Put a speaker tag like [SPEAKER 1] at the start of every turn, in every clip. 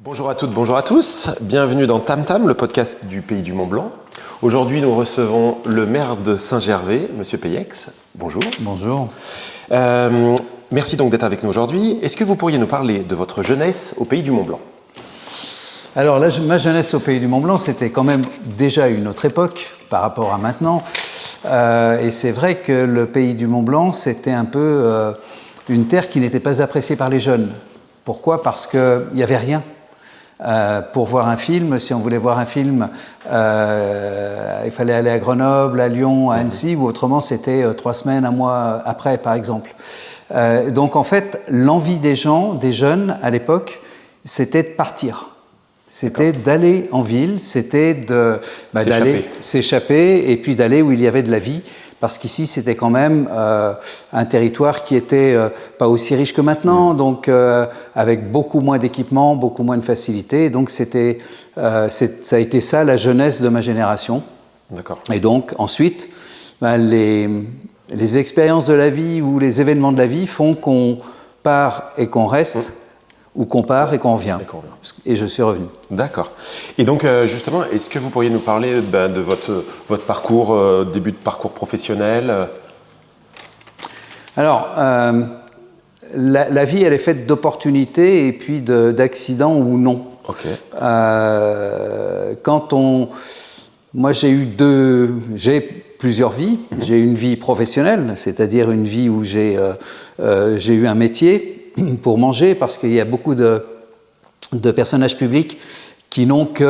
[SPEAKER 1] Bonjour à toutes, bonjour à tous. Bienvenue dans Tam Tam, le podcast du Pays du Mont Blanc. Aujourd'hui, nous recevons le maire de Saint-Gervais, Monsieur Peyex. Bonjour.
[SPEAKER 2] Bonjour.
[SPEAKER 1] Merci donc d'être avec nous aujourd'hui. Est-ce que vous pourriez nous parler de votre jeunesse au Pays du Mont Blanc ?
[SPEAKER 2] Alors, ma jeunesse au Pays du Mont Blanc, c'était quand même déjà une autre époque par rapport à maintenant. Et c'est vrai que le Pays du Mont Blanc, c'était un peu une terre qui n'était pas appréciée par les jeunes. Pourquoi ? Parce qu'il n'y avait rien. Pour voir un film, si on voulait voir un film, il fallait aller à Grenoble, à Lyon, à Annecy, ou autrement c'était 3 semaines, 1 mois après, par exemple. Donc en fait, l'envie des gens, des jeunes à l'époque, c'était de partir. C'était d'aller en ville, c'était d'aller s'échapper et puis d'aller où il y avait de la vie. Parce qu'ici, c'était quand même un territoire qui était pas aussi riche que maintenant, donc avec beaucoup moins d'équipements, beaucoup moins de facilités. Donc ça a été ça la jeunesse de ma génération.
[SPEAKER 1] D'accord.
[SPEAKER 2] Et donc ensuite, les expériences de la vie ou les événements de la vie font qu'on part et qu'on reste. Ou qu'on part et qu'on revient. Et je suis revenu.
[SPEAKER 1] D'accord. Et donc, justement, est-ce que vous pourriez nous parler de votre parcours, début de parcours professionnel ?
[SPEAKER 2] Alors, la vie, elle est faite d'opportunités et puis d'accidents ou non.
[SPEAKER 1] Ok.
[SPEAKER 2] Moi, j'ai plusieurs vies. J'ai une vie professionnelle, c'est-à-dire une vie où j'ai eu un métier pour manger, parce qu'il y a beaucoup de personnages publics qui n'ont que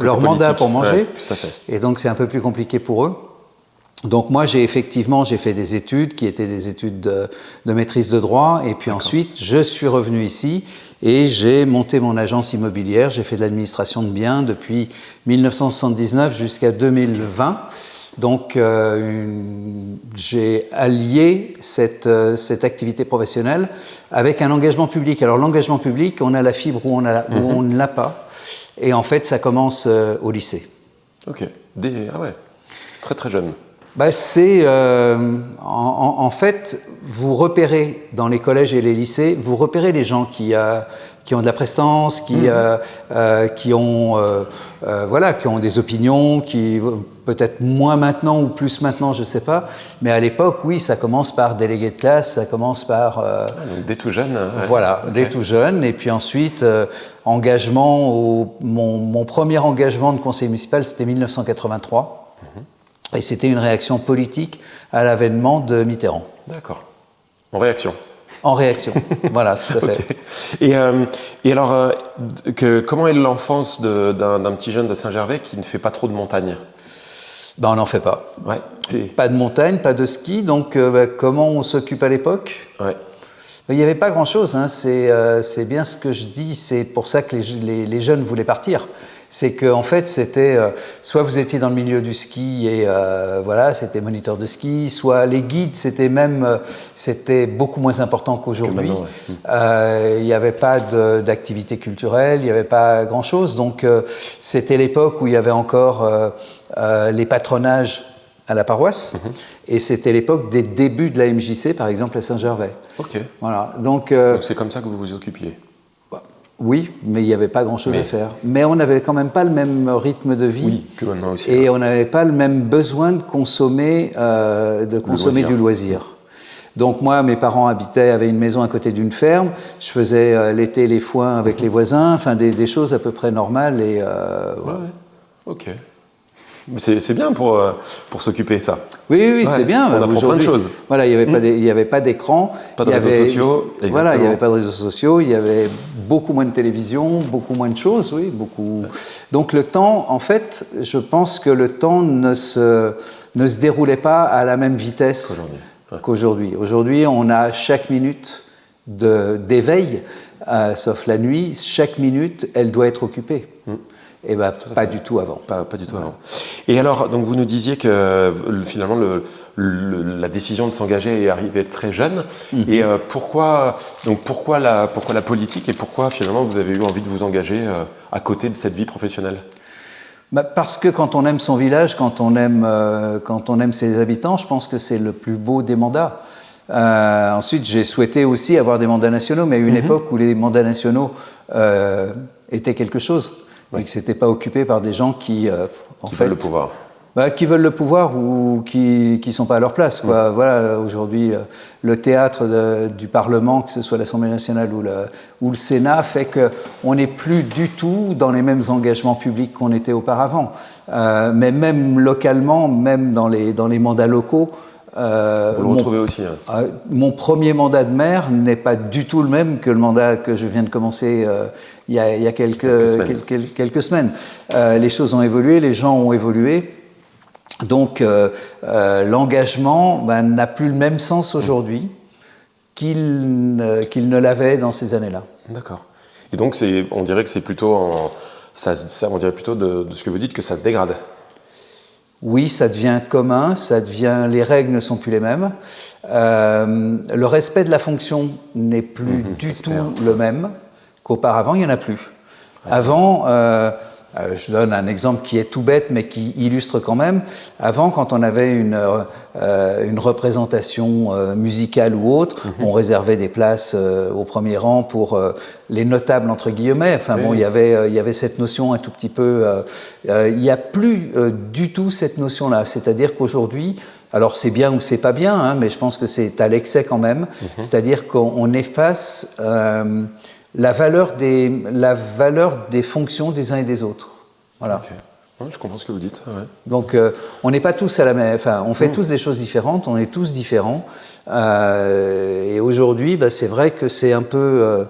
[SPEAKER 2] leur mandat pour manger,
[SPEAKER 1] ouais, tout à fait.
[SPEAKER 2] Et donc c'est un peu plus compliqué pour eux. Donc moi j'ai fait des études qui étaient des études de maîtrise de droit, et puis ensuite je suis revenu ici et j'ai monté mon agence immobilière. J'ai fait de l'administration de biens depuis 1979 jusqu'à 2020. Donc, j'ai allié cette activité professionnelle avec un engagement public. Alors, l'engagement public, on a la fibre où on ne l'a pas. Et en fait, ça commence au lycée.
[SPEAKER 1] Ok. Ah ouais. Très très jeune.
[SPEAKER 2] En fait, vous repérez dans les collèges et les lycées, vous repérez les gens qui ont de la prestance, qui ont des opinions, qui peut-être moins maintenant ou plus maintenant, je ne sais pas. Mais à l'époque, oui, ça commence par délégué de classe, ça commence par...
[SPEAKER 1] donc dès tout jeune.
[SPEAKER 2] Voilà, okay. Dès tout jeune. Et puis ensuite, engagement, mon premier engagement de conseiller municipal, c'était 1983. Et c'était une réaction politique à l'avènement de Mitterrand.
[SPEAKER 1] D'accord. En réaction.
[SPEAKER 2] En réaction, voilà, tout à fait.
[SPEAKER 1] Okay. Et alors, comment est l'enfance d'un petit jeune de Saint-Gervais qui ne fait pas trop de montagne ?
[SPEAKER 2] On n'en fait pas.
[SPEAKER 1] Ouais,
[SPEAKER 2] pas de montagne, pas de ski, donc comment on s'occupe à l'époque ?
[SPEAKER 1] Ouais.
[SPEAKER 2] Il n'y avait pas grand-chose, hein. C'est bien ce que je dis, c'est pour ça que les jeunes voulaient partir. C'est qu'en fait, c'était soit vous étiez dans le milieu du ski et c'était moniteur de ski, soit les guides, c'était beaucoup moins important qu'aujourd'hui. Il n'y avait pas d'activité culturelle, il n'y avait pas grand-chose. Donc, c'était l'époque où il y avait encore les patronages à la paroisse, et c'était l'époque des débuts de la MJC, par exemple à Saint-Gervais.
[SPEAKER 1] Ok.
[SPEAKER 2] Voilà. Donc
[SPEAKER 1] c'est comme ça que vous vous occupiez ?
[SPEAKER 2] Oui, mais il n'y avait pas grand-chose à faire. Mais on n'avait quand même pas le même rythme de vie.
[SPEAKER 1] Oui, que maintenant aussi.
[SPEAKER 2] Et on n'avait pas le même besoin de consommer du loisir. Donc moi, mes parents avaient une maison à côté d'une ferme. Je faisais l'été les foins avec les voisins, enfin des choses à peu près normales. Et,
[SPEAKER 1] ouais. Ok. Mais c'est bien pour s'occuper, ça.
[SPEAKER 2] Oui, c'est bien.
[SPEAKER 1] On apprend plein de choses.
[SPEAKER 2] Voilà, il n'y avait pas d'écran.
[SPEAKER 1] Pas de réseaux sociaux.
[SPEAKER 2] Voilà, il n'y avait pas de réseaux sociaux, il y avait beaucoup moins de télévision, beaucoup moins de choses, oui, beaucoup. Ouais. Donc le temps, en fait, je pense que le temps ne se déroulait pas à la même vitesse qu'aujourd'hui. Aujourd'hui, on a chaque minute d'éveil, sauf la nuit, chaque minute, elle doit être occupée. Et pas du tout avant.
[SPEAKER 1] Pas du tout avant. Et alors, donc vous nous disiez que finalement la décision de s'engager est arrivée très jeune. Et pourquoi la politique, et pourquoi finalement vous avez eu envie de vous engager à côté de cette vie professionnelle ?
[SPEAKER 2] Parce que quand on aime son village, quand on aime ses habitants, je pense que c'est le plus beau des mandats. Ensuite, j'ai souhaité aussi avoir des mandats nationaux, mais à une époque où les mandats nationaux étaient quelque chose, et que c'était pas occupé par des gens qui
[SPEAKER 1] veulent le pouvoir.
[SPEAKER 2] Qui veulent le pouvoir ou qui sont pas à leur place, quoi. Voilà, aujourd'hui, le théâtre du Parlement, que ce soit l'Assemblée nationale ou le Sénat, fait qu'on n'est plus du tout dans les mêmes engagements publics qu'on était auparavant. Mais même localement, même dans les mandats locaux,
[SPEAKER 1] vous le retrouvez aussi.
[SPEAKER 2] Mon premier mandat de maire n'est pas du tout le même que le mandat que je viens de commencer il y a quelques semaines. Les choses ont évolué, les gens ont évolué. Donc l'engagement n'a plus le même sens aujourd'hui qu'il ne l'avait dans ces années-là.
[SPEAKER 1] D'accord. Et donc on dirait que c'est plutôt on dirait plutôt de ce que vous dites que ça se dégrade.
[SPEAKER 2] Oui, ça devient commun, les règles ne sont plus les mêmes. Le respect de la fonction n'est plus du tout le même qu'auparavant, il n'y en a plus. Avant, je donne un exemple qui est tout bête mais qui illustre quand même. Avant, quand on avait une représentation musicale ou autre, on réservait des places au premier rang pour les notables entre guillemets. Enfin bon, il y avait cette notion un tout petit peu. Il n'y a plus du tout cette notion-là. C'est-à-dire qu'aujourd'hui, alors c'est bien ou c'est pas bien, hein, mais je pense que c'est à l'excès quand même. C'est-à-dire qu'on efface la valeur des fonctions des uns et des autres. Voilà.
[SPEAKER 1] Okay. Ouais, je comprends ce que vous dites. Ouais.
[SPEAKER 2] Donc, on n'est pas tous à la même. Enfin, on fait tous des choses différentes. On est tous différents. Et aujourd'hui, c'est vrai que c'est un peu,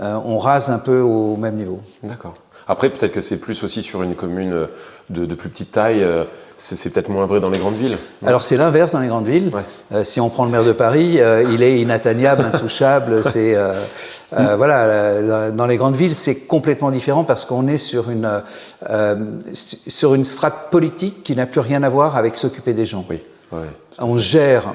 [SPEAKER 2] on rase un peu au même niveau.
[SPEAKER 1] D'accord. Après, peut-être que c'est plus aussi sur une commune de plus petite taille. C'est peut-être moins vrai dans les grandes villes.
[SPEAKER 2] Non? Alors c'est l'inverse dans les grandes villes. Ouais. Si on prend le maire de Paris, il est inatteignable, intouchable. C'est voilà. Dans les grandes villes, c'est complètement différent parce qu'on est sur une strate politique qui n'a plus rien à voir avec s'occuper des gens.
[SPEAKER 1] Oui. Ouais,
[SPEAKER 2] on gère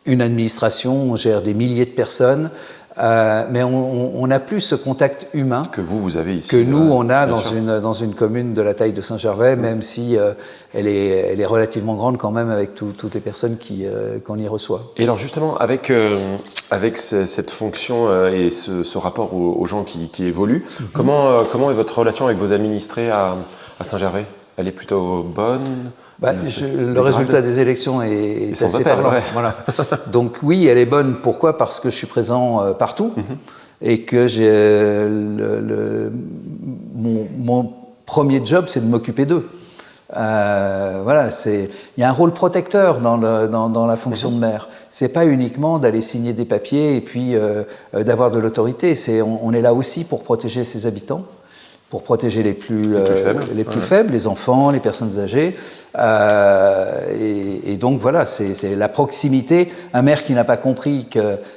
[SPEAKER 2] une administration, on gère des milliers de personnes. Mais on n'a plus ce contact humain
[SPEAKER 1] que vous avez ici,
[SPEAKER 2] que nous on a dans une commune de la taille de Saint-Gervais, même si elle est relativement grande quand même avec toutes les personnes qu'on y reçoit.
[SPEAKER 1] Et alors justement avec cette fonction et ce rapport aux gens qui évoluent, comment est votre relation avec vos administrés à Saint-Gervais? Elle est plutôt bonne?
[SPEAKER 2] Le résultat des élections est assez parlant.
[SPEAKER 1] Ouais.
[SPEAKER 2] Voilà. Donc oui, elle est bonne. Pourquoi? Parce que je suis présent partout et que mon premier job, c'est de m'occuper d'eux. Voilà, il y a un rôle protecteur dans la fonction de maire. C'est pas uniquement d'aller signer des papiers et puis d'avoir de l'autorité. On est là aussi pour protéger ses habitants, pour protéger les plus faibles, les enfants, les personnes âgées. Et donc voilà, c'est la proximité. Un maire qui n'a pas compris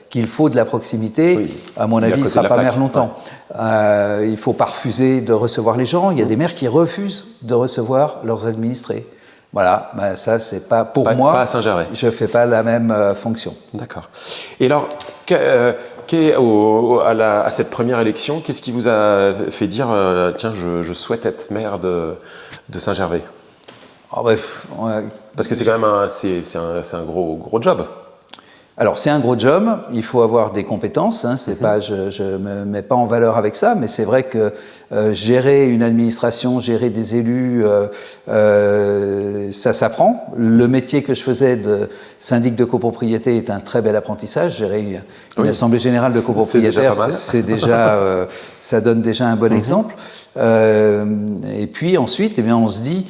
[SPEAKER 2] qu'il faut de la proximité, à mon avis, il ne sera pas maire longtemps. Ouais. Il ne faut pas refuser de recevoir les gens. Il y a des maires qui refusent de recevoir leurs administrés. Voilà, ça c'est pas pour moi.
[SPEAKER 1] Pas à Saint-Gervais.
[SPEAKER 2] Je fais pas la même fonction.
[SPEAKER 1] D'accord. Et alors, à cette première élection, qu'est-ce qui vous a fait dire tiens, je souhaite être maire de Saint-Gervais?
[SPEAKER 2] Oh, bref,
[SPEAKER 1] parce que c'est quand même c'est un gros job.
[SPEAKER 2] Alors c'est un gros job, il faut avoir des compétences, hein, c'est pas, je me mets pas en valeur avec ça, mais c'est vrai que gérer une administration, gérer des élus, ça s'apprend. Le métier que je faisais de syndic de copropriété est un très bel apprentissage. Gérer une assemblée générale de copropriétaires, c'est déjà, ça donne déjà un bon exemple. Et puis ensuite, on se dit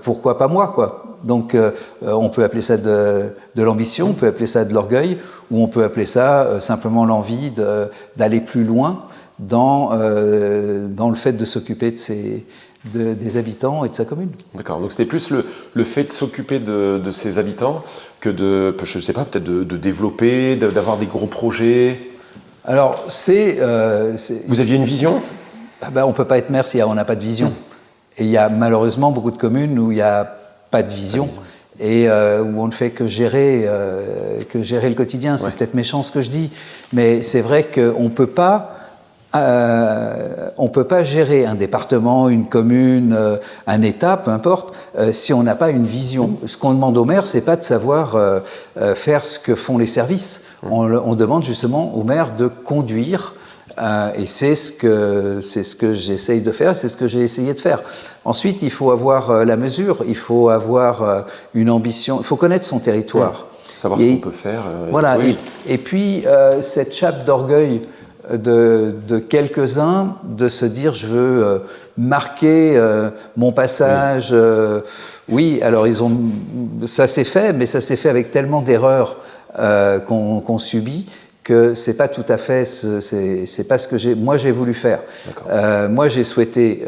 [SPEAKER 2] pourquoi pas moi, quoi. Donc on peut appeler ça de l'ambition, on peut appeler ça de l'orgueil, ou on peut appeler ça simplement l'envie d'aller plus loin dans le fait de s'occuper des habitants et de sa commune.
[SPEAKER 1] D'accord, donc c'était plus le fait de s'occuper de ses habitants que je ne sais pas, peut-être de développer, d'avoir des gros projets.
[SPEAKER 2] Alors
[SPEAKER 1] Vous aviez une vision?
[SPEAKER 2] On ne peut pas être maire si on n'a pas de vision. Et il y a malheureusement beaucoup de communes où il n'y a pas de vision et où on ne fait que gérer le quotidien. C'est peut-être méchant ce que je dis, mais c'est vrai qu'on ne peut pas on ne peut pas gérer un département, une commune, un État, peu importe, si on n'a pas une vision. Ce qu'on demande au maire, c'est pas de savoir faire ce que font les services. On demande justement au maire de conduire, et c'est ce que j'essaye de faire, c'est ce que j'ai essayé de faire. Ensuite, il faut avoir la mesure, il faut avoir une ambition, il faut connaître son territoire.
[SPEAKER 1] Savoir ce qu'on peut faire.
[SPEAKER 2] Voilà, oui. et puis cette chape d'orgueil de quelques-uns, de se dire je veux marquer mon passage. Oui, alors ça s'est fait, mais ça s'est fait avec tellement d'erreurs qu'on subit que c'est pas tout à fait, c'est pas ce que j'ai voulu faire. Moi j'ai souhaité.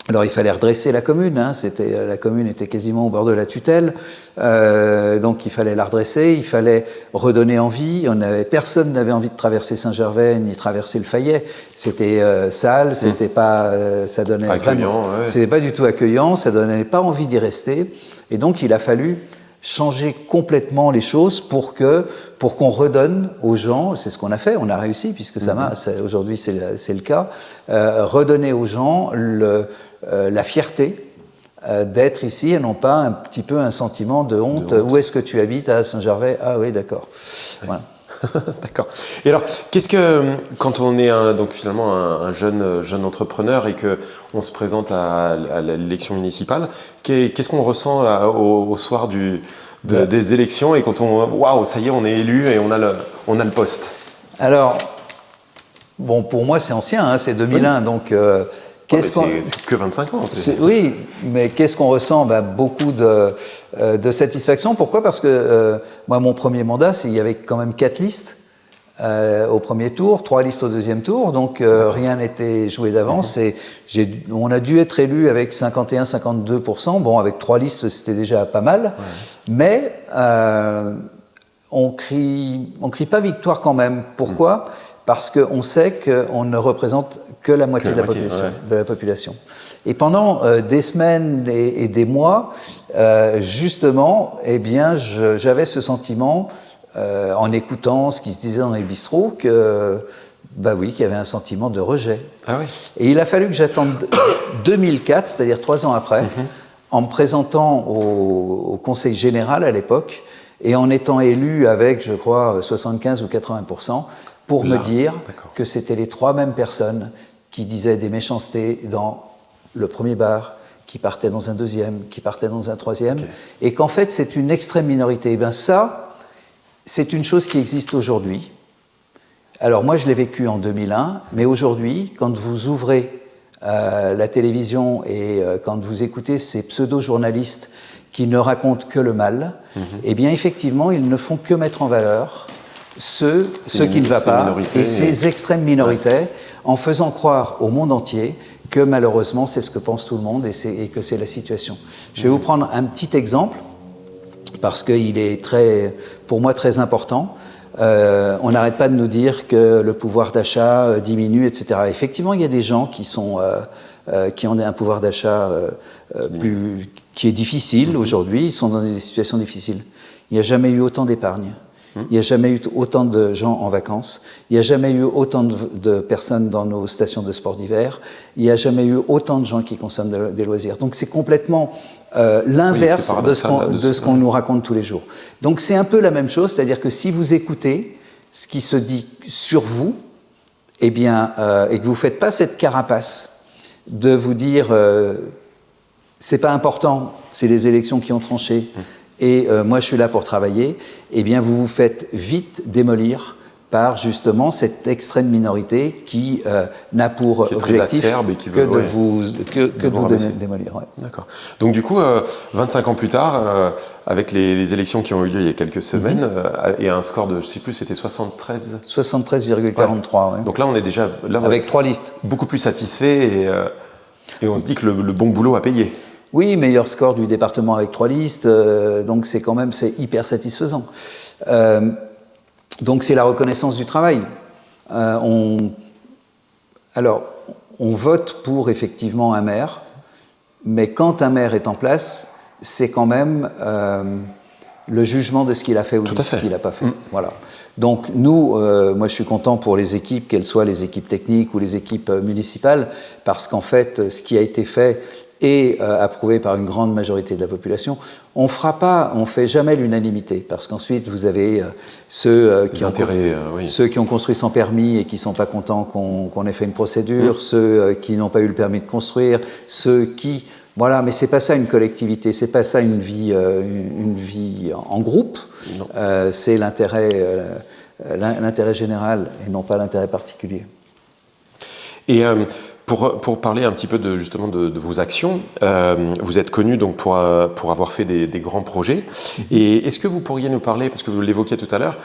[SPEAKER 2] Alors il fallait redresser la commune, la commune était quasiment au bord de la tutelle, donc il fallait la redresser, il fallait redonner envie. Personne n'avait envie de traverser Saint-Gervais ni traverser le Fayet. C'était sale, c'était pas, ça donnait
[SPEAKER 1] pas
[SPEAKER 2] vraiment, c'était pas du tout accueillant, ça donnait pas envie d'y rester. Et donc il a fallu changer complètement les choses pour qu'on redonne aux gens, c'est ce qu'on a fait, on a réussi puisque aujourd'hui c'est le cas, redonner aux gens la fierté d'être ici et non pas un petit peu un sentiment de honte. Où est-ce que tu habites? À Saint-Gervais. Ah oui, d'accord. Voilà.
[SPEAKER 1] D'accord. Et alors, quand on est donc finalement un jeune entrepreneur et que on se présente à l'élection municipale, qu'est-ce qu'on ressent au soir des élections et quand waouh, ça y est, on est élu et on a le poste?
[SPEAKER 2] Alors, bon, pour moi c'est ancien, c'est 2001, oui. Donc.
[SPEAKER 1] C'est que 25 ans.
[SPEAKER 2] Oui, mais qu'est-ce qu'on ressent? Beaucoup de satisfaction. Pourquoi? Parce que moi, mon premier mandat, il y avait quand même 4 listes au premier tour, 3 listes au deuxième tour, donc rien n'était joué d'avance. Et on a dû être élu avec 51-52%. Bon, avec 3 listes, c'était déjà pas mal. Ouais. Mais on crie pas victoire quand même. Pourquoi? Parce qu'on sait qu'on ne représente que la moitié de la population. Et pendant des semaines et des mois, justement, eh bien, j'avais ce sentiment, en écoutant ce qui se disait dans les bistrots, qu'il y avait un sentiment de rejet.
[SPEAKER 1] Ah oui.
[SPEAKER 2] Et il a fallu que j'attende 2004, c'est-à-dire 3 ans après, en me présentant au Conseil général à l'époque, et en étant élu avec, je crois, 75 ou 80%, pour me dire que c'était les 3 mêmes personnes qui disaient des méchancetés dans le premier bar, qui partaient dans un deuxième, qui partaient dans un troisième, et qu'en fait c'est une extrême minorité. Et bien ça, c'est une chose qui existe aujourd'hui. Alors moi je l'ai vécu en 2001, mais aujourd'hui, quand vous ouvrez la télévision et quand vous écoutez ces pseudo-journalistes qui ne racontent que le mal, eh bien effectivement ils ne font que mettre en valeur ceux qui ne va pas, et ces extrêmes minorités, en faisant croire au monde entier que malheureusement c'est ce que pense tout le monde et que c'est la situation. Je vais vous prendre un petit exemple, parce qu'il est pour moi très important. On n'arrête pas de nous dire que le pouvoir d'achat diminue, etc. Effectivement, il y a des gens qui ont un pouvoir d'achat qui est difficile aujourd'hui, ils sont dans des situations difficiles. Il n'y a jamais eu autant d'épargne. Il n'y a jamais eu autant de gens en vacances, il n'y a jamais eu autant de personnes dans nos stations de sport d'hiver, il n'y a jamais eu autant de gens qui consomment des loisirs. Donc c'est complètement l'inverse de ce qu'on nous raconte tous les jours. Donc c'est un peu la même chose, c'est-à-dire que si vous écoutez ce qui se dit sur vous, eh bien, et que vous ne faites pas cette carapace de vous dire c'est pas important, c'est les élections qui ont tranché, et moi je suis là pour travailler, eh bien vous vous faites vite démolir par justement cette extrême minorité qui n'a pour objectif que de vous démolir. Ouais.
[SPEAKER 1] D'accord. Donc du coup, 25 ans plus tard, avec les élections qui ont eu lieu il y a quelques semaines, et un score de, je ne sais plus, c'était
[SPEAKER 2] 73,43. Ouais.
[SPEAKER 1] Donc là, on est déjà
[SPEAKER 2] avec 3 listes.
[SPEAKER 1] Beaucoup plus satisfait et on se dit que le bon boulot a payé.
[SPEAKER 2] Oui, meilleur score du département avec 3 listes, donc c'est hyper satisfaisant. Donc c'est la reconnaissance du travail. On vote pour effectivement un maire, mais quand un maire est en place, c'est quand même le jugement de ce qu'il a fait ou de ce qu'il n'a pas fait. Voilà. Donc nous, moi je suis content pour les équipes, qu'elles soient les équipes techniques ou les équipes municipales, parce qu'en fait, ce qui a été fait est approuvé par une grande majorité de la population. On fait jamais l'unanimité, parce qu'ensuite vous avez ceux qui ont construit sans permis et qui sont pas contents qu'on ait fait une procédure, ceux qui n'ont pas eu le permis de construire, ceux qui... Voilà, mais c'est pas ça une collectivité, c'est pas ça une vie en groupe. C'est l'intérêt général et non pas l'intérêt particulier.
[SPEAKER 1] Et pour parler un petit peu justement de vos actions, vous êtes connu donc pour avoir fait des grands projets. Et est-ce que vous pourriez nous parler, parce que vous l'évoquiez tout à l'heure,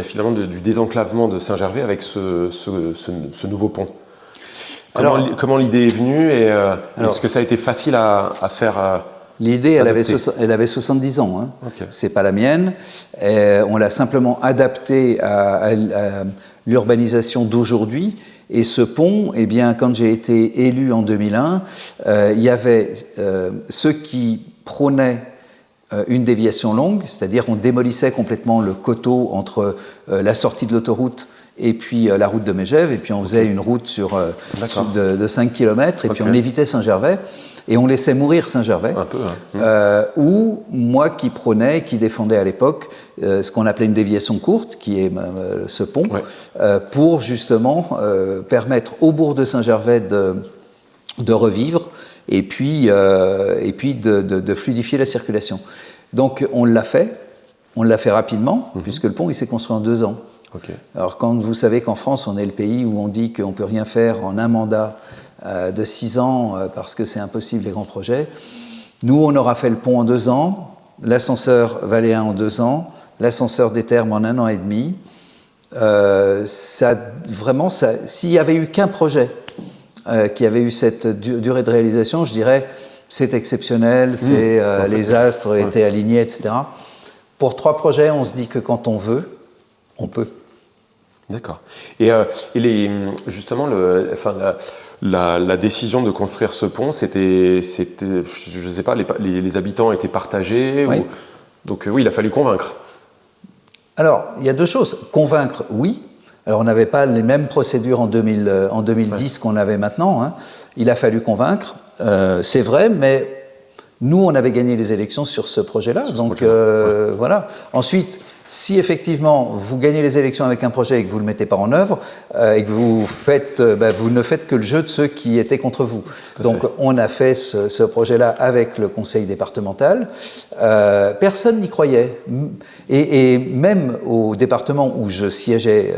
[SPEAKER 1] finalement du désenclavement de Saint-Gervais avec ce nouveau pont? Comment l'idée est venue et est-ce que ça a été facile à faire?
[SPEAKER 2] L'idée, elle avait 70 ans. Hein. Okay. C'est pas la mienne. On l'a simplement adaptée à l'urbanisation d'aujourd'hui. Et ce pont, eh bien, quand j'ai été élu en 2001, il y avait ceux qui prônaient une déviation longue, c'est-à-dire on démolissait complètement le coteau entre la sortie de l'autoroute et puis la route de Megève, et puis on faisait une route de 5 km, et puis on évitait Saint-Gervais, et on laissait mourir Saint-Gervais.
[SPEAKER 1] Un peu, hein.
[SPEAKER 2] Ou moi qui défendais à l'époque ce qu'on appelait une déviation courte, qui est ce pont, pour justement permettre au bourg de Saint-Gervais de revivre, et puis de fluidifier la circulation. Donc on l'a fait rapidement, puisque le pont il s'est construit en 2 ans.
[SPEAKER 1] Okay.
[SPEAKER 2] Alors quand vous savez qu'en France, on est le pays où on dit qu'on ne peut rien faire en un mandat de 6 ans parce que c'est impossible les grands projets, nous on aura fait le pont en 2 ans, l'ascenseur Valéen en 2 ans, l'ascenseur des Thermes en 1 an et demi. S'il n'y avait eu qu'un projet qui avait eu cette durée de réalisation, je dirais c'est exceptionnel, les astres étaient alignés, etc. Pour 3 projets, on se dit que quand on veut, on peut.
[SPEAKER 1] D'accord. Et justement, la décision de construire ce pont, c'était, je ne sais pas, les habitants étaient partagés.
[SPEAKER 2] Oui.
[SPEAKER 1] Donc oui, il a fallu convaincre.
[SPEAKER 2] Alors, il y a 2 choses. Convaincre, oui. Alors, on n'avait pas les mêmes procédures en 2010 qu'on avait maintenant. Hein. Il a fallu convaincre, c'est vrai, mais nous, on avait gagné les élections sur ce projet-là. Voilà. Ensuite, si effectivement vous gagnez les élections avec un projet et que vous ne le mettez pas en œuvre, et que vous ne faites que le jeu de ceux qui étaient contre vous. Donc on a fait ce projet-là avec le conseil départemental. Personne n'y croyait. Et même au département où je siégeais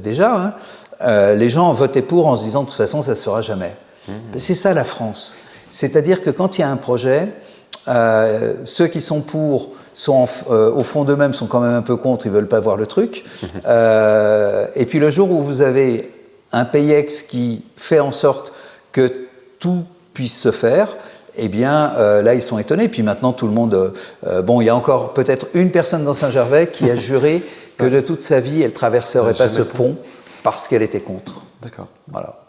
[SPEAKER 2] déjà, les gens votaient pour en se disant de toute façon ça ne se fera jamais. C'est ça la France. C'est-à-dire que quand il y a un projet, ceux qui sont pour sont au fond d'eux-mêmes sont quand même un peu contre, ils ne veulent pas voir le truc. Et puis le jour où vous avez un PAYEX qui fait en sorte que tout puisse se faire, eh bien là ils sont étonnés. Puis maintenant tout le monde... il y a encore peut-être une personne dans Saint-Gervais qui a juré que de toute sa vie elle ne traverserait pas ce pont parce qu'elle était contre.
[SPEAKER 1] D'accord.
[SPEAKER 2] Voilà.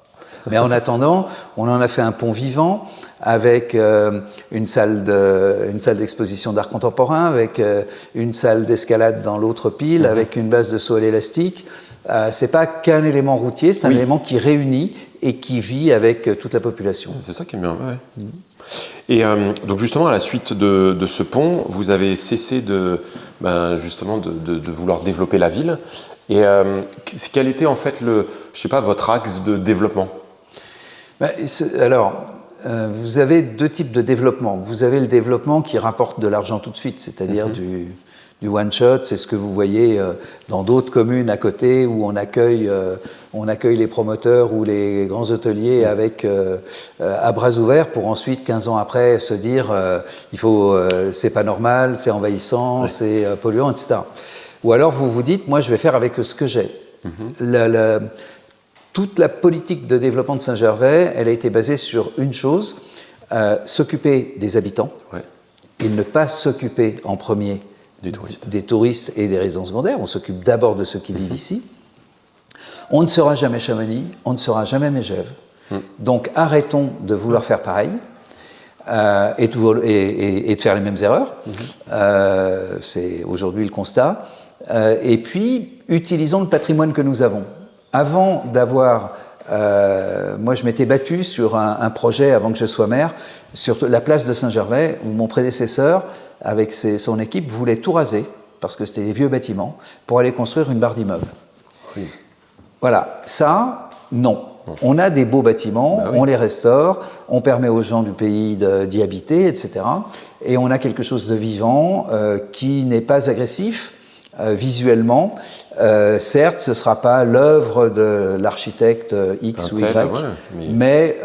[SPEAKER 2] Mais en attendant, on en a fait un pont vivant avec une salle d'exposition d'art contemporain, avec une salle d'escalade dans l'autre pile, avec une base de saut à l'élastique. C'est pas qu'un élément routier, c'est un élément qui réunit et qui vit avec toute la population.
[SPEAKER 1] C'est ça qui est bien, ouais. Et donc justement, à la suite de ce pont, vous avez cessé de vouloir développer la ville. Et quel était en fait votre axe de développement ?
[SPEAKER 2] Alors, vous avez 2 types de développement. Vous avez le développement qui rapporte de l'argent tout de suite, c'est-à-dire du one-shot. C'est ce que vous voyez dans d'autres communes à côté où on accueille les promoteurs ou les grands hôteliers à bras ouverts pour ensuite, 15 ans après, se dire c'est pas normal, c'est envahissant, c'est polluant, etc. Ou alors vous vous dites, moi je vais faire avec ce que j'ai. Toute la politique de développement de Saint-Gervais, elle a été basée sur une chose, s'occuper des habitants et ne pas s'occuper en premier des touristes et des résidents secondaires. On s'occupe d'abord de ceux qui vivent ici. On ne sera jamais Chamonix, on ne sera jamais Megève. Donc arrêtons de vouloir faire pareil. et de faire les mêmes erreurs. C'est aujourd'hui le constat. Et puis, utilisons le patrimoine que nous avons. Avant d'avoir... moi, je m'étais battu sur un projet, avant que je sois maire, sur la place de Saint-Gervais, où mon prédécesseur, avec son équipe, voulait tout raser, parce que c'était des vieux bâtiments, pour aller construire une barre d'immeubles.
[SPEAKER 1] Oui.
[SPEAKER 2] Voilà, ça, non. On a des beaux bâtiments, on les restaure, on permet aux gens du pays d'y habiter, etc. Et on a quelque chose de vivant qui n'est pas agressif visuellement. Certes, ce ne sera pas l'œuvre de l'architecte X ou Y, mais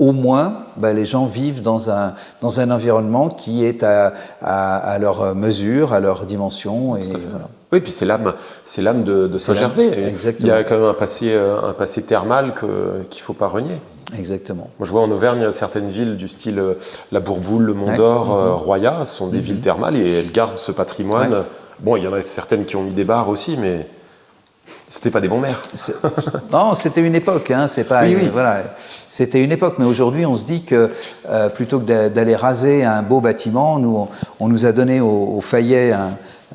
[SPEAKER 2] au moins, les gens vivent dans un environnement qui est à leur mesure, à leur dimension. Et, voilà.
[SPEAKER 1] Oui, puis c'est l'âme de Saint-Gervais. Il y a quand même un passé thermal qu'il ne faut pas renier.
[SPEAKER 2] Exactement.
[SPEAKER 1] Moi, je vois en Auvergne certaines villes du style la Bourboule, le Mont d'Or, Roya, sont des villes thermales et elles gardent ce patrimoine. Ouais. Bon, il y en a certaines qui ont mis des barres aussi, mais c'était pas des bons maires.
[SPEAKER 2] Non, c'était une époque. Hein, c'est pas. Voilà, c'était une époque. Mais aujourd'hui, on se dit que plutôt que d'aller raser un beau bâtiment, on nous a donné au Fayet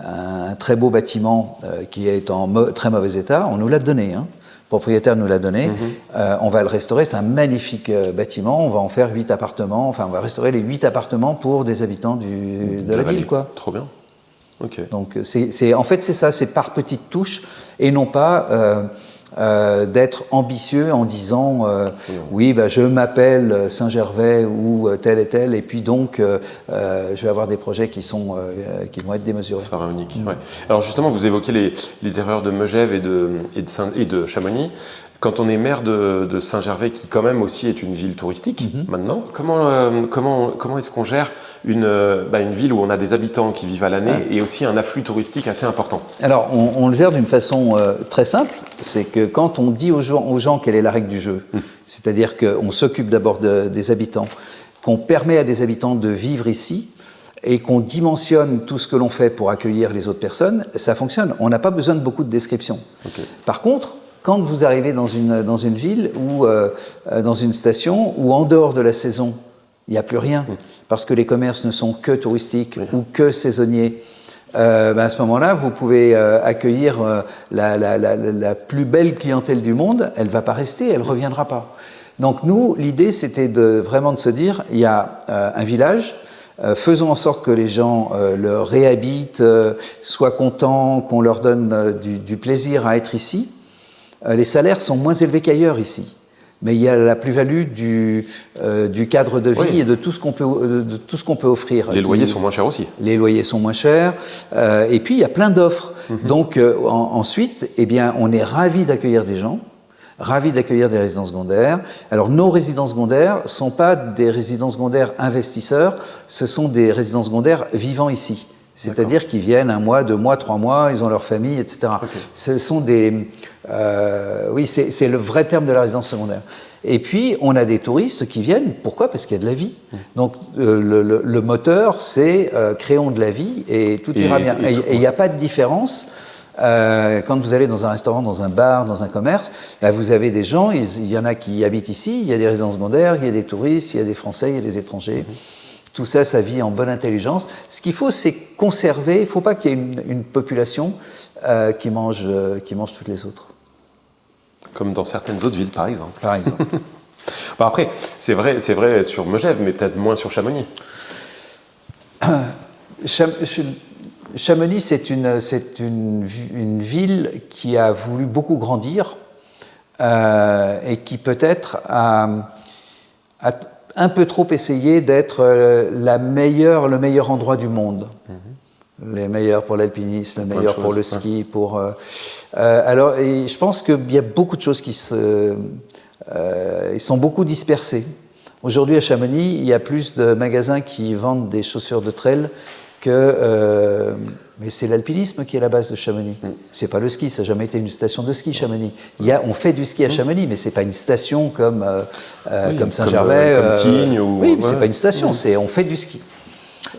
[SPEAKER 2] un très beau bâtiment qui est en très mauvais état. On nous l'a donné. Hein. Le propriétaire nous l'a donné. On va le restaurer. C'est un magnifique bâtiment. On va en faire 8 appartements. Enfin, on va restaurer les 8 appartements pour des habitants de la ville, quoi.
[SPEAKER 1] Trop bien. Okay.
[SPEAKER 2] Donc, en fait, c'est ça. C'est par petites touches et non pas d'être ambitieux en disant oui, je m'appelle Saint-Gervais ou tel et tel, et puis donc je vais avoir des projets qui vont être démesurés.
[SPEAKER 1] Pharaonique. Ouais. Alors justement, vous évoquez les erreurs de Megève et de Chamonix. Quand on est maire de Saint-Gervais, qui quand même aussi est une ville touristique maintenant, comment est-ce qu'on gère une ville où on a des habitants qui vivent à l'année et aussi un afflux touristique assez important?
[SPEAKER 2] Alors, on le gère d'une façon très simple. C'est que quand on dit aux gens quelle est la règle du jeu, c'est-à-dire qu'on s'occupe d'abord des habitants, qu'on permet à des habitants de vivre ici, et qu'on dimensionne tout ce que l'on fait pour accueillir les autres personnes, ça fonctionne. On n'a pas besoin de beaucoup de descriptions. Okay. Par contre, quand vous arrivez dans une ville ou dans une station où en dehors de la saison, il n'y a plus rien, parce que les commerces ne sont que touristiques ou que saisonniers, à ce moment-là, vous pouvez accueillir la plus belle clientèle du monde, elle ne va pas rester, elle ne reviendra pas. Donc nous, l'idée, c'était vraiment de se dire, il y a un village, faisons en sorte que les gens le réhabitent, soient contents, qu'on leur donne du plaisir à être ici. Les salaires sont moins élevés qu'ailleurs ici, mais il y a la plus-value du cadre de vie et de tout ce qu'on peut offrir.
[SPEAKER 1] Les loyers sont moins chers aussi.
[SPEAKER 2] Les loyers sont moins chers, et puis il y a plein d'offres. Donc ensuite, on est ravis d'accueillir des gens, ravis d'accueillir des résidences secondaires. Alors nos résidences secondaires ne sont pas des résidences secondaires investisseurs, ce sont des résidences secondaires vivant ici. C'est-à-dire qu'ils viennent 1 mois, 2 mois, 3 mois, ils ont leur famille, etc. Okay. Ce sont des... c'est le vrai terme de la résidence secondaire. Et puis, on a des touristes qui viennent. Pourquoi ? Parce qu'il y a de la vie. Donc, le moteur, c'est créons de la vie et tout ira bien. Et il n'y a pas de différence. Quand vous allez dans un restaurant, dans un bar, dans un commerce, vous avez des gens, il y en a qui habitent ici, il y a des résidences secondaires, il y a des touristes, il y a des Français, il y a des étrangers. Tout ça, ça vit en bonne intelligence. Ce qu'il faut, c'est conserver. Il ne faut pas qu'il y ait une population qui mange toutes les autres.
[SPEAKER 1] Comme dans certaines autres villes, par exemple.
[SPEAKER 2] Par exemple.
[SPEAKER 1] Après, c'est vrai sur Megève, mais peut-être moins sur Chamonix.
[SPEAKER 2] Chamonix, c'est une ville qui a voulu beaucoup grandir et qui peut-être a un peu trop essayé d'être le meilleur endroit du monde. Les meilleurs pour l'alpinisme, les meilleurs pour le ski, pour... alors, et je pense qu'il y a beaucoup de choses ils sont beaucoup dispersées. Aujourd'hui, à Chamonix, il y a plus de magasins qui vendent des chaussures de trail que... mais c'est l'alpinisme qui est la base de Chamonix. C'est pas le ski, ça n'a jamais été une station de ski, Chamonix. On fait du ski à Chamonix, mais c'est pas une station comme Saint-Gervais.
[SPEAKER 1] Comme Tignes ou...
[SPEAKER 2] Oui, mais c'est pas une station, on fait du ski.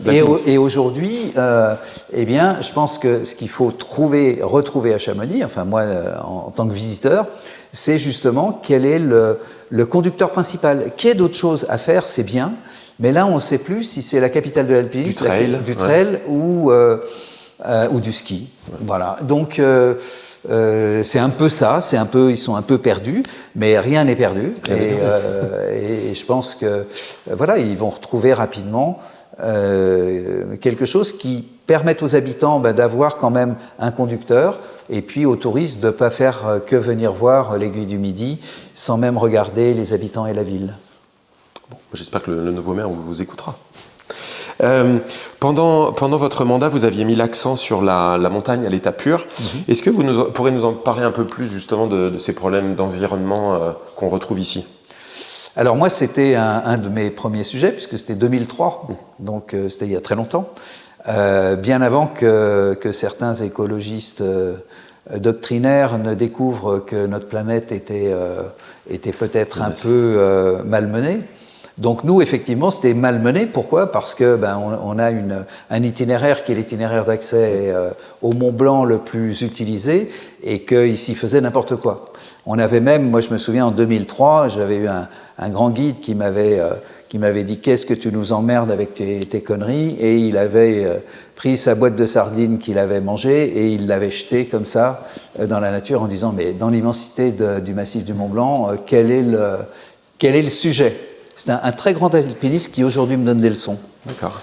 [SPEAKER 2] Et aujourd'hui, je pense que ce qu'il faut retrouver à Chamonix, enfin moi, en tant que visiteur, c'est justement quel est le conducteur principal. Qu'il y ait d'autres choses à faire, c'est bien, Mais là, on ne sait plus si c'est la capitale de l'alpinisme,
[SPEAKER 1] du
[SPEAKER 2] trail ou du ski. Ouais. Voilà. Donc, c'est un peu ça. Ils sont un peu perdus, mais rien n'est perdu. Et je pense que voilà, ils vont retrouver rapidement quelque chose qui permette aux habitants d'avoir quand même un conducteur, et puis aux touristes de ne pas faire que venir voir l'Aiguille du Midi sans même regarder les habitants et la ville.
[SPEAKER 1] Bon, j'espère que le nouveau maire vous écoutera. Pendant votre mandat, vous aviez mis l'accent sur la montagne à l'état pur. Est-ce que vous pourrez nous en parler un peu plus justement de ces problèmes d'environnement qu'on retrouve ici?
[SPEAKER 2] Alors moi, c'était un de mes premiers sujets, puisque c'était 2003, donc c'était il y a très longtemps, bien avant que certains écologistes doctrinaires ne découvrent que notre planète était peut-être un peu malmenée. Donc nous, effectivement, c'était malmené. Pourquoi? Parce que on a un itinéraire qui est l'itinéraire d'accès au Mont Blanc le plus utilisé, et qu'il s'y faisait n'importe quoi. On avait même, moi je me souviens en 2003, j'avais eu un grand guide qui m'avait dit « Qu'est-ce que tu nous emmerdes avec tes conneries ?» Et il avait pris sa boîte de sardines qu'il avait mangée et il l'avait jetée comme ça dans la nature en disant « Mais dans l'immensité du massif du Mont Blanc, quel est le sujet ?» C'est un très grand alpiniste qui aujourd'hui me donne des leçons.
[SPEAKER 1] D'accord.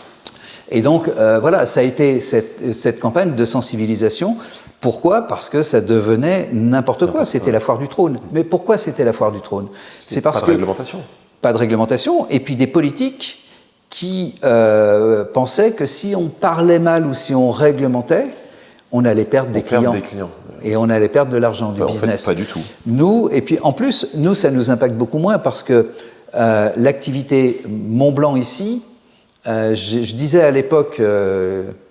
[SPEAKER 2] Et donc, voilà, ça a été cette campagne de sensibilisation. Pourquoi? Parce que ça devenait n'importe quoi. C'était la foire du trône. Mais pourquoi c'était la foire du trône? C'est parce que...
[SPEAKER 1] Pas de réglementation.
[SPEAKER 2] Pas de réglementation. Et puis des politiques qui pensaient que si on parlait mal ou si on réglementait, on allait perdre des clients. Et on allait perdre de l'argent, du business.
[SPEAKER 1] En fait, pas du tout.
[SPEAKER 2] Nous, et puis en plus, nous, ça nous impacte beaucoup moins parce que l'activité Mont Blanc ici, je disais à l'époque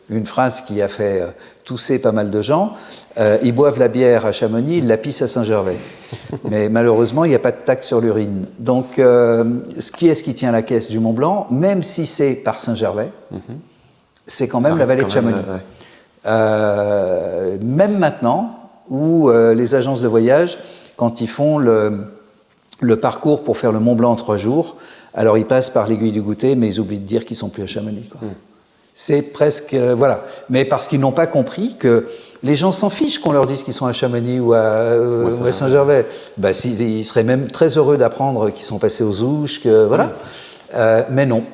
[SPEAKER 2] une phrase qui a fait tousser pas mal de gens, ils boivent la bière à Chamonix, ils la pissent à Saint-Gervais. Mais malheureusement, il n'y a pas de taxe sur l'urine. Donc, qui est-ce qui tient la caisse du Mont Blanc? Même si c'est par Saint-Gervais, c'est quand même la vallée de Chamonix. Même maintenant, où les agences de voyage, quand ils font le parcours pour faire le Mont Blanc en 3 jours, alors ils passent par l'Aiguille du Goûter, mais ils oublient de dire qu'ils ne sont plus à Chamonix. C'est presque... voilà. Mais parce qu'ils n'ont pas compris que les gens s'en fichent qu'on leur dise qu'ils sont à Chamonix ou à Saint-Gervais. Ils seraient même très heureux d'apprendre qu'ils sont passés aux Ouches, voilà. Mais non,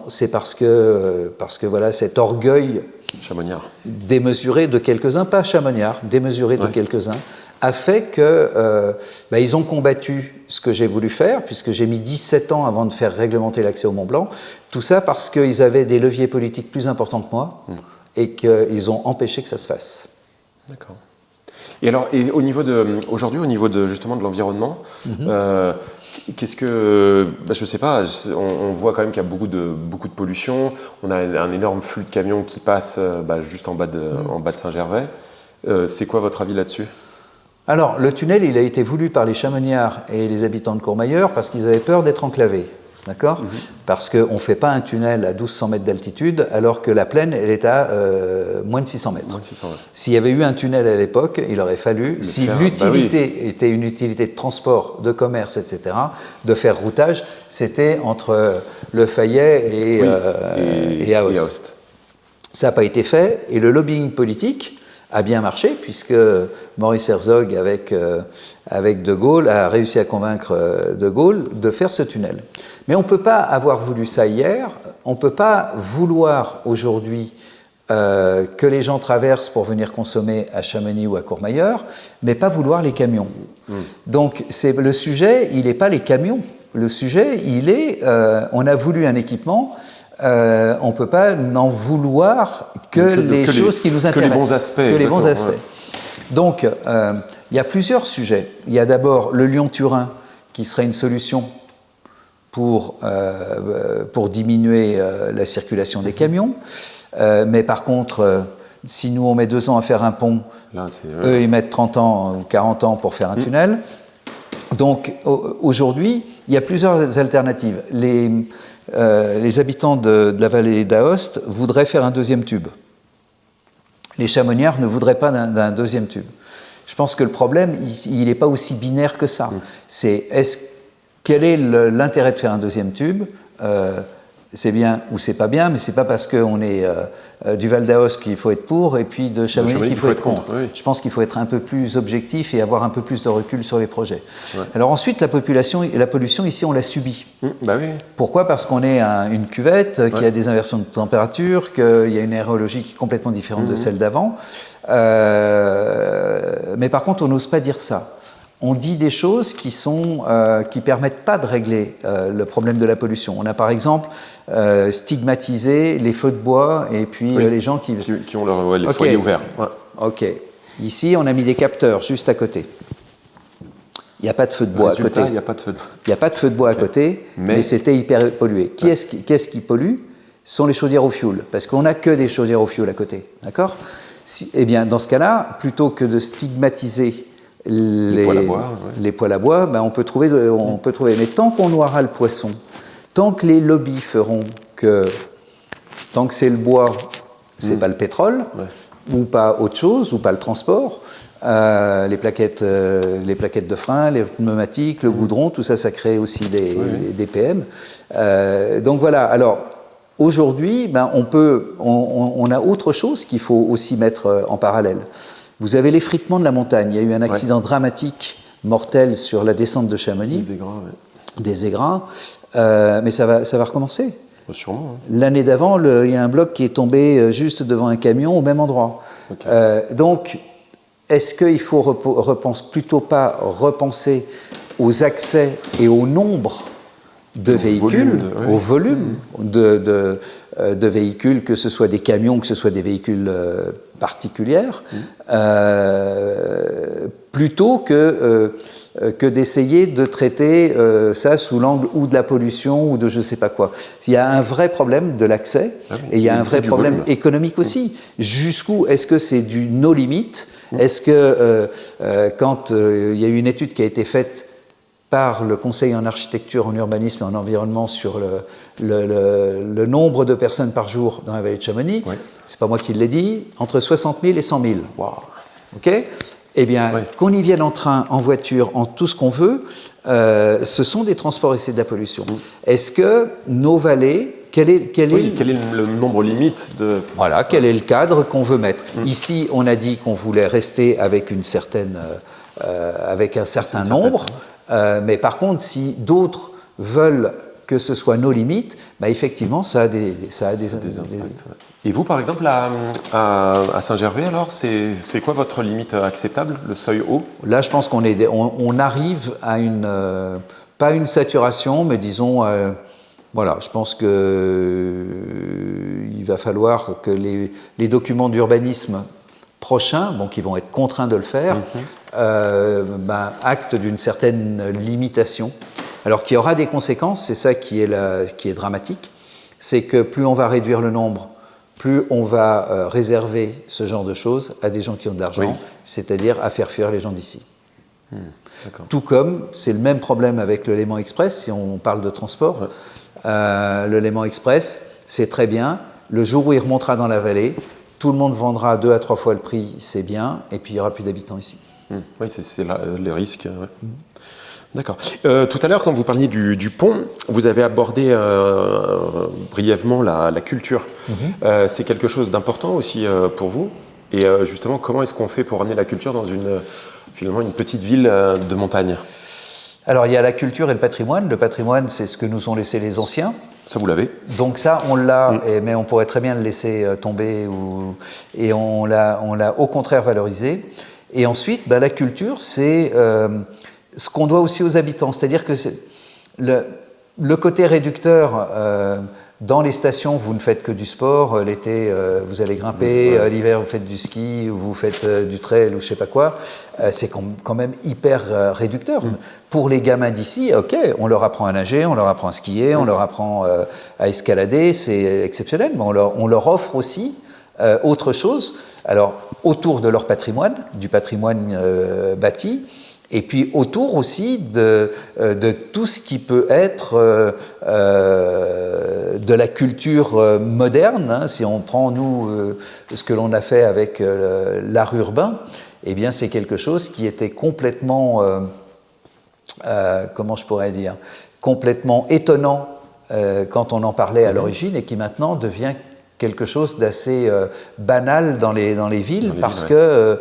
[SPEAKER 2] c'est parce que voilà, cet orgueil
[SPEAKER 1] Chamonniard
[SPEAKER 2] démesuré de quelques-uns, pas chamonniard, démesuré de quelques-uns, a fait que ils ont combattu ce que j'ai voulu faire, puisque j'ai mis 17 ans avant de faire réglementer l'accès au Mont Blanc. Tout ça parce qu'ils avaient des leviers politiques plus importants que moi et qu'ils ont empêché que ça se fasse.
[SPEAKER 1] D'accord. Et alors, aujourd'hui, au niveau justement de l'environnement, qu'est-ce que, je sais pas, on voit quand même qu'il y a beaucoup de pollution. On a un énorme flux de camions qui passent juste en bas de Saint-Gervais. C'est quoi votre avis là-dessus?
[SPEAKER 2] Alors, le tunnel, il a été voulu par les Chamoniards et les habitants de Courmayeur parce qu'ils avaient peur d'être enclavés. D'accord? Parce qu'on ne fait pas un tunnel à 1200 mètres d'altitude alors que la plaine, elle est à moins de 600 mètres. S'il y avait eu un tunnel à l'époque, il aurait fallu, si l'utilité était une utilité de transport, de commerce, etc., de faire routage, c'était entre Le Fayet et Aoste. Ça n'a pas été fait, et le lobbying politique a bien marché, puisque Maurice Herzog, avec De Gaulle, a réussi à convaincre De Gaulle de faire ce tunnel. Mais on ne peut pas avoir voulu ça hier, on ne peut pas vouloir aujourd'hui que les gens traversent pour venir consommer à Chamonix ou à Courmayeur, mais pas vouloir les camions. Donc le sujet, il n'est pas les camions. Le sujet, il est, on a voulu un équipement, on ne peut pas n'en vouloir que les choses qui nous intéressent.
[SPEAKER 1] Que les bons aspects.
[SPEAKER 2] Que les bons aspects. Donc, il y a plusieurs sujets. Il y a d'abord le Lyon-Turin, qui serait une solution pour diminuer la circulation des camions. Mais par contre, si nous, on met 2 ans à faire un pont, là, eux, ils mettent 30 ans ou 40 ans pour faire un tunnel. Donc, aujourd'hui, il y a plusieurs alternatives. Les habitants de la vallée d'Aoste voudraient faire un 2e tube. Les Chamoniards ne voudraient pas d'un 2e tube. Je pense que le problème, il n'est pas aussi binaire que ça. C'est quel est l'intérêt de faire un 2e tube? c'est bien ou c'est pas bien, mais c'est pas parce qu'on est du Val d'Aoste qu'il faut être pour et puis de Chamonix qu'il faut être contre.
[SPEAKER 1] Oui.
[SPEAKER 2] Je pense qu'il faut être un peu plus objectif et avoir un peu plus de recul sur les projets.
[SPEAKER 1] Ouais.
[SPEAKER 2] Alors ensuite, la pollution, ici, on l'a subie.
[SPEAKER 1] Bah oui.
[SPEAKER 2] Pourquoi? Parce qu'on est une cuvette, qu'il y a des inversions de température, qu'il y a une aérologie qui est complètement différente de celle d'avant. Mais par contre, on n'ose pas dire ça. On dit des choses qui permettent pas de régler le problème de la pollution. On a par exemple stigmatisé les feux de bois et puis les gens qui
[SPEAKER 1] ont les foyers ouverts. Ouais.
[SPEAKER 2] Ok. Ici, on a mis des capteurs juste à côté. Il n'y a pas de feu de bois à côté.
[SPEAKER 1] Il n'y a pas de feu de bois.
[SPEAKER 2] Il n'y a pas de feu de bois à côté, mais c'était hyper pollué. Qu'est-ce qui pollue? Ce sont les chaudières au fioul, parce qu'on n'a que des chaudières au fioul à côté. D'accord? Eh bien, dans ce cas-là, plutôt que de stigmatiser les poêles à bois, ben on peut trouver. Mais tant qu'on noiera le poisson, tant que les lobbies feront que tant que c'est le bois, c'est pas le pétrole, ou pas autre chose, ou pas le transport, les plaquettes de frein, les pneumatiques, le goudron, tout ça, ça crée aussi des PM. Donc voilà. Alors aujourd'hui, ben on a autre chose qu'il faut aussi mettre en parallèle. Vous avez l'effritement de la montagne. Il y a eu un accident dramatique, mortel, sur la descente de Chamonix. Des égrins. Mais ça va recommencer.
[SPEAKER 1] Sûrement.
[SPEAKER 2] L'année d'avant, il y a un bloc qui est tombé juste devant un camion au même endroit. Donc, est-ce qu'il faut plutôt pas repenser aux accès et au nombre de véhicules, au volume de véhicules, que ce soit des camions, que ce soit des véhicules particulières, plutôt que d'essayer de traiter ça sous l'angle ou de la pollution ou de je ne sais pas quoi. Il y a un vrai problème de l'accès et il y a un vrai problème économique aussi. Jusqu'où est-ce que c'est du no limit? Est-ce que quand il y a eu une étude qui a été faite par le Conseil en architecture, en urbanisme et en environnement sur le nombre de personnes par jour dans la vallée de Chamonix, c'est pas moi qui l'ai dit, entre 60 000 et 100 000.
[SPEAKER 1] Wow.
[SPEAKER 2] Ok? Eh bien, qu'on y vienne en train, en voiture, en tout ce qu'on veut, ce sont des transports et c'est de la pollution. Est-ce que nos vallées, quel est
[SPEAKER 1] le nombre limite de...
[SPEAKER 2] Voilà, quel est le cadre qu'on veut mettre? Ici, on a dit qu'on voulait rester avec un certain nombre. Mais par contre, si d'autres veulent que ce soit nos limites, bah effectivement, ça a des impacts.
[SPEAKER 1] Et vous, par exemple, à Saint-Gervais, alors, c'est quoi votre limite acceptable, le seuil haut?
[SPEAKER 2] Là, je pense on arrive à pas une saturation, mais disons, voilà, je pense qu'il va falloir que les documents d'urbanisme prochains, qui vont être contraints de le faire, acte d'une certaine limitation. Alors qu'il y aura des conséquences, c'est ça qui est dramatique, c'est que plus on va réduire le nombre, plus on va réserver ce genre de choses à des gens qui ont de l'argent, c'est-à-dire à faire fuir les gens d'ici. Tout comme, c'est le même problème avec le Léman Express, si on parle de transport. Le Léman Express, c'est très bien, le jour où il remontera dans la vallée, tout le monde vendra 2 à 3 fois le prix, c'est bien, et puis il n'y aura plus d'habitants ici.
[SPEAKER 1] Oui, c'est là les risques. D'accord. Tout à l'heure, quand vous parliez du pont, vous avez abordé brièvement la culture. C'est quelque chose d'important aussi pour vous. Et justement, comment est-ce qu'on fait pour ramener la culture dans finalement une petite ville de montagne?
[SPEAKER 2] Alors, il y a la culture et le patrimoine. Le patrimoine, c'est ce que nous ont laissé les anciens.
[SPEAKER 1] Ça, vous l'avez.
[SPEAKER 2] Donc ça, on l'a, mais on pourrait très bien le laisser tomber. Et on l'a au contraire valorisé. Et ensuite, la culture, c'est ce qu'on doit aussi aux habitants. C'est-à-dire que le côté réducteur, dans les stations, vous ne faites que du sport. L'été, vous allez grimper. L'hiver, vous faites du ski, vous faites du trail ou je ne sais pas quoi. C'est quand même hyper réducteur. Pour les gamins d'ici, ok, on leur apprend à nager, on leur apprend à skier, on leur apprend à escalader, c'est exceptionnel. Mais on leur offre aussi autre chose. Alors, autour de leur patrimoine, du patrimoine bâti, et puis autour aussi de tout ce qui peut être de la culture moderne. Hein. Si on prend, nous, ce que l'on a fait avec l'art urbain, eh bien, c'est quelque chose qui était complètement, comment je pourrais dire, complètement étonnant quand on en parlait à l'origine et qui maintenant devient quelque chose d'assez banal dans les villes parce que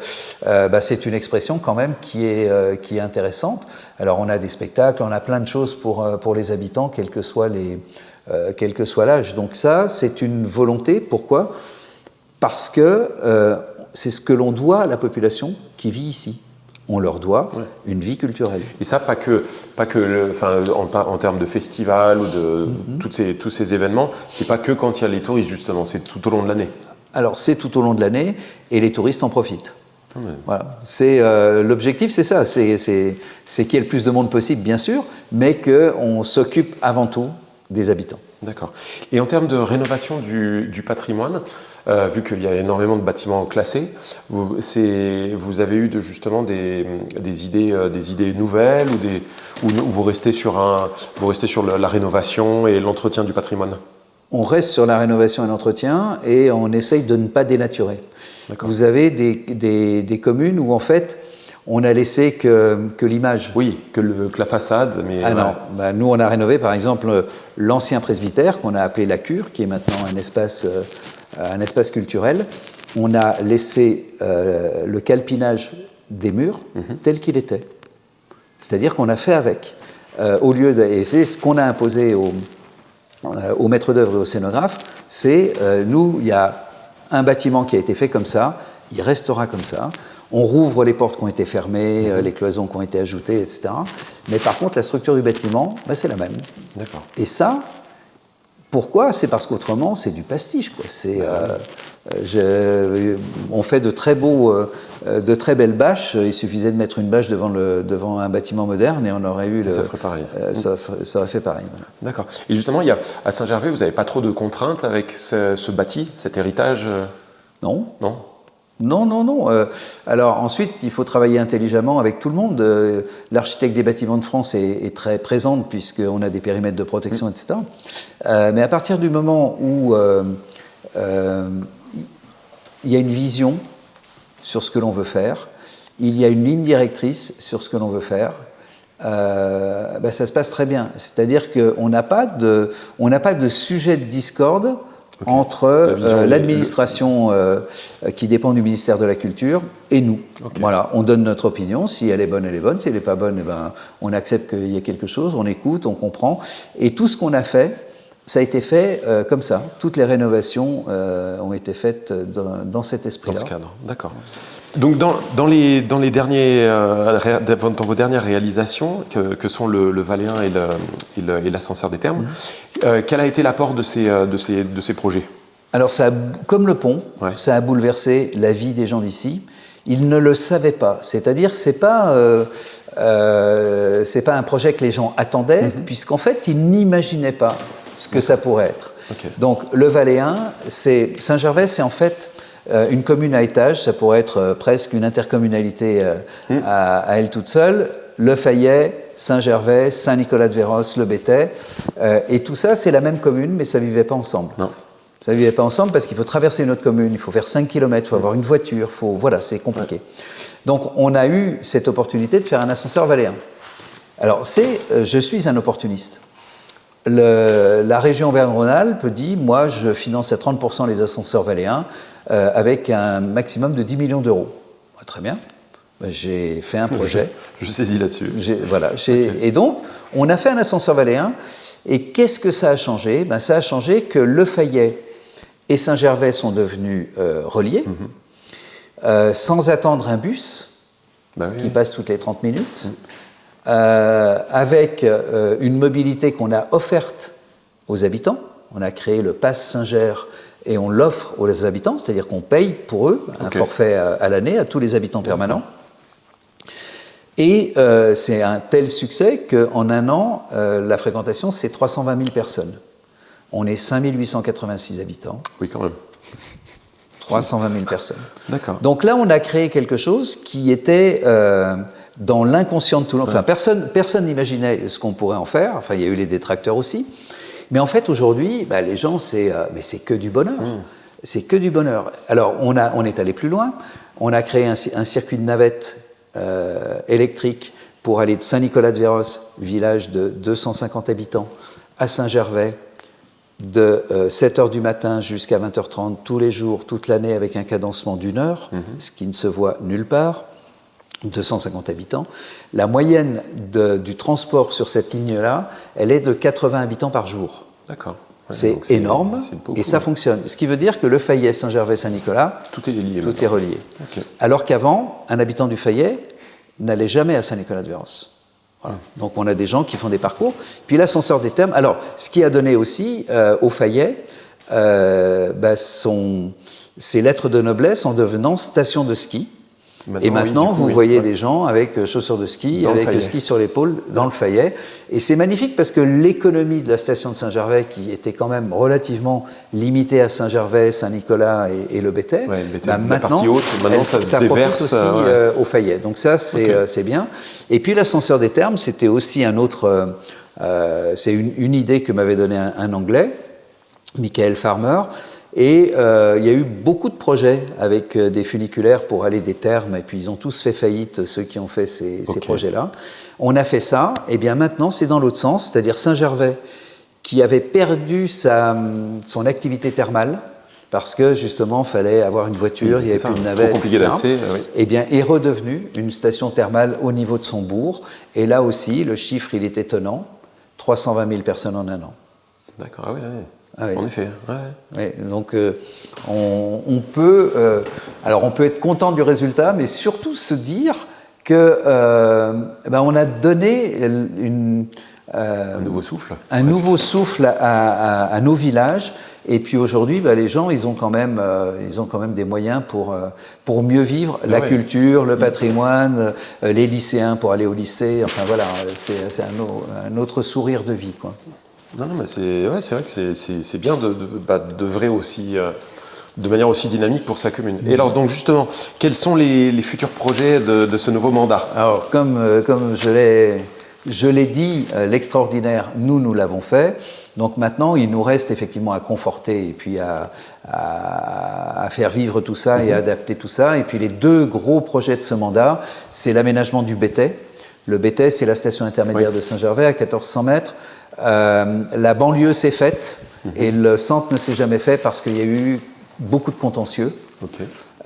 [SPEAKER 2] c'est une expression quand même qui est intéressante. Alors on a des spectacles, on a plein de choses pour les habitants, quel que soit l'âge. Donc ça, c'est une volonté. Pourquoi ? Parce que c'est ce que l'on doit à la population qui vit ici. On leur doit une vie culturelle.
[SPEAKER 1] Et ça, pas que en termes de festival ou de tous ces événements, c'est pas que quand il y a les touristes, justement, c'est tout au long de l'année.
[SPEAKER 2] Alors, c'est tout au long de l'année, et les touristes en profitent. Voilà. L'objectif, c'est ça, c'est qu'il y ait le plus de monde possible, bien sûr, mais qu'on s'occupe avant tout des habitants.
[SPEAKER 1] D'accord. Et en termes de rénovation du patrimoine, vu qu'il y a énormément de bâtiments classés, vous avez eu justement des idées nouvelles ou vous restez sur la rénovation et l'entretien du patrimoine?
[SPEAKER 2] On reste sur la rénovation et l'entretien et on essaye de ne pas dénaturer. Vous avez des communes où en fait on a laissé que l'image.
[SPEAKER 1] Oui, que la façade. Mais
[SPEAKER 2] non, nous on a rénové par exemple l'ancien presbytère qu'on a appelé la Cure, qui est maintenant un espace culturel. On a laissé le calpinage des murs tel qu'il était. C'est-à-dire qu'on a fait avec. Et c'est ce qu'on a imposé aux maîtres d'œuvre et aux scénographes, c'est nous, il y a un bâtiment qui a été fait comme ça, il restera comme ça. On rouvre les portes qui ont été fermées, les cloisons qui ont été ajoutées, etc. Mais par contre, la structure du bâtiment, c'est la même.
[SPEAKER 1] D'accord.
[SPEAKER 2] Et ça, pourquoi ? C'est parce qu'autrement, c'est du pastiche, quoi. On fait de très belles bâches. Il suffisait de mettre une bâche devant un bâtiment moderne et on aurait eu
[SPEAKER 1] ça ferait pareil.
[SPEAKER 2] Ça aurait fait pareil. Voilà.
[SPEAKER 1] D'accord. Et justement, à Saint-Gervais, vous n'avez pas trop de contraintes avec ce bâti, cet héritage?
[SPEAKER 2] Non. Non. Alors ensuite, il faut travailler intelligemment avec tout le monde. L'architecte des bâtiments de France est très présente puisqu'on a des périmètres de protection, etc. Mais à partir du moment où il y a une vision sur ce que l'on veut faire, il y a une ligne directrice sur ce que l'on veut faire, ça se passe très bien. C'est-à-dire qu'on n'a pas de sujet de discorde entre l'administration qui dépend du ministère de la Culture et nous. Voilà, on donne notre opinion. Si elle est bonne, elle est bonne. Si elle n'est pas bonne, on accepte qu'il y ait quelque chose, on écoute, on comprend. Et tout ce qu'on a fait, ça a été fait comme ça. Toutes les rénovations ont été faites dans cet esprit-là.
[SPEAKER 1] Dans ce cadre, d'accord. Donc dans vos dernières réalisations, que sont le Valéen et l'ascenseur des Thermes, quel a été l'apport de ces projets ? Alors,
[SPEAKER 2] comme le pont, ça a bouleversé la vie des gens d'ici. Ils ne le savaient pas. C'est-à-dire, c'est pas un projet que les gens attendaient, puisqu'en fait, ils n'imaginaient pas ce que ça pourrait être. Donc, le Valéen, Saint-Gervais, c'est en fait une commune à étage, ça pourrait être presque une intercommunalité à elle toute seule. Le Fayet, Saint-Gervais, Saint-Nicolas-de-Véros, Le Béthais, et tout ça, c'est la même commune, mais ça ne vivait pas ensemble.
[SPEAKER 1] Non.
[SPEAKER 2] Ça ne vivait pas ensemble parce qu'il faut traverser une autre commune, il faut faire 5 km, il faut avoir une voiture, voilà, c'est compliqué. Donc, on a eu cette opportunité de faire un ascenseur valéen. Alors, je suis un opportuniste. La région Auvergne-Rhône-Alpes dit, moi, je finance à 30% les ascenseurs valéens avec un maximum de 10 millions d'euros. Très bien. J'ai fait un projet.
[SPEAKER 1] Je saisis là-dessus.
[SPEAKER 2] Et donc, on a fait un ascenseur valéen. Et qu'est-ce que ça a changé ? Ça a changé que Le Fayet et Saint-Gervais sont devenus reliés, sans attendre un bus qui passe toutes les 30 minutes. Avec une mobilité qu'on a offerte aux habitants. On a créé le Pass Saint-Ger et on l'offre aux habitants, c'est-à-dire qu'on paye pour eux un forfait à l'année à tous les habitants permanents. Et c'est un tel succès qu'en un an, la fréquentation, c'est 320 000 personnes. On est 5 886 habitants.
[SPEAKER 1] Oui, quand même.
[SPEAKER 2] 320 000 personnes.
[SPEAKER 1] D'accord.
[SPEAKER 2] Donc là, on a créé quelque chose qui était dans l'inconscient de tout le monde. Enfin, personne n'imaginait ce qu'on pourrait en faire. Enfin, il y a eu les détracteurs aussi. Mais en fait, aujourd'hui, les gens, c'est que du bonheur. C'est que du bonheur. Alors, on est allé plus loin. On a créé un circuit de navettes électrique pour aller de Saint-Nicolas-de-Véros, village de 250 habitants, à Saint-Gervais de 7h du matin jusqu'à 20h30 tous les jours, toute l'année, avec un cadencement d'1 heure, ce qui ne se voit nulle part, 250 habitants. La moyenne du transport sur cette ligne-là, elle est de 80 habitants par jour.
[SPEAKER 1] D'accord. Ouais,
[SPEAKER 2] c'est énorme
[SPEAKER 1] beaucoup,
[SPEAKER 2] et ça fonctionne. Ce qui veut dire que le Fayet, Saint-Gervais, Saint-Nicolas,
[SPEAKER 1] tout est lié.
[SPEAKER 2] Tout est relié.
[SPEAKER 1] Okay.
[SPEAKER 2] Alors qu'avant, un habitant du Fayet n'allait jamais à Saint-Nicolas-de-Véros. Voilà. Donc on a des gens qui font des parcours. Puis l'ascenseur des Thermes. Alors, ce qui a donné aussi au Fayet ses lettres de noblesse en devenant station de ski. Et maintenant, vous voyez des gens avec chaussures de ski, avec ski sur l'épaule, dans le Fayet. Et c'est magnifique parce que l'économie de la station de Saint-Gervais, qui était quand même relativement limitée à Saint-Gervais, Saint-Nicolas et le Béthais,
[SPEAKER 1] la partie haute, maintenant ça déverse
[SPEAKER 2] aussi au Fayet. Donc ça, c'est bien. Et puis l'ascenseur des Thermes, c'était aussi un autre... c'est une idée que m'avait donnée un Anglais, Michael Farmer. Et il y a eu beaucoup de projets avec des funiculaires pour aller des thermes, et puis ils ont tous fait faillite, ceux qui ont fait ces projets-là. On a fait ça, et bien maintenant c'est dans l'autre sens, c'est-à-dire Saint-Gervais, qui avait perdu son activité thermale, parce que justement il fallait avoir une voiture, il n'y avait plus de navette,
[SPEAKER 1] compliqué d'accès,
[SPEAKER 2] et bien est redevenu une station thermale au niveau de son bourg, et là aussi le chiffre il est étonnant, 320 000 personnes en un an.
[SPEAKER 1] D'accord, ah oui. En effet.
[SPEAKER 2] Oui, donc on peut être content du résultat, mais surtout se dire que on a donné
[SPEAKER 1] un nouveau souffle.
[SPEAKER 2] Un nouveau souffle à nos villages. Et puis aujourd'hui, les gens, ils ont quand même des moyens pour mieux vivre la culture, le patrimoine, les lycéens pour aller au lycée. Enfin voilà, c'est un autre sourire de vie, quoi.
[SPEAKER 1] Non, mais c'est vrai que c'est bien d'œuvrer aussi de manière aussi dynamique pour sa commune. Et alors donc justement, quels sont les futurs projets de ce nouveau mandat?
[SPEAKER 2] Alors comme je l'ai dit, l'extraordinaire, nous l'avons fait. Donc maintenant, il nous reste effectivement à conforter et puis à faire vivre tout ça et à adapter tout ça. Et puis les deux gros projets de ce mandat, c'est l'aménagement du Béthais. Le Béthais, c'est la station intermédiaire de Saint-Gervais à 1400 mètres. La banlieue s'est faite et le centre ne s'est jamais fait parce qu'il y a eu beaucoup de contentieux.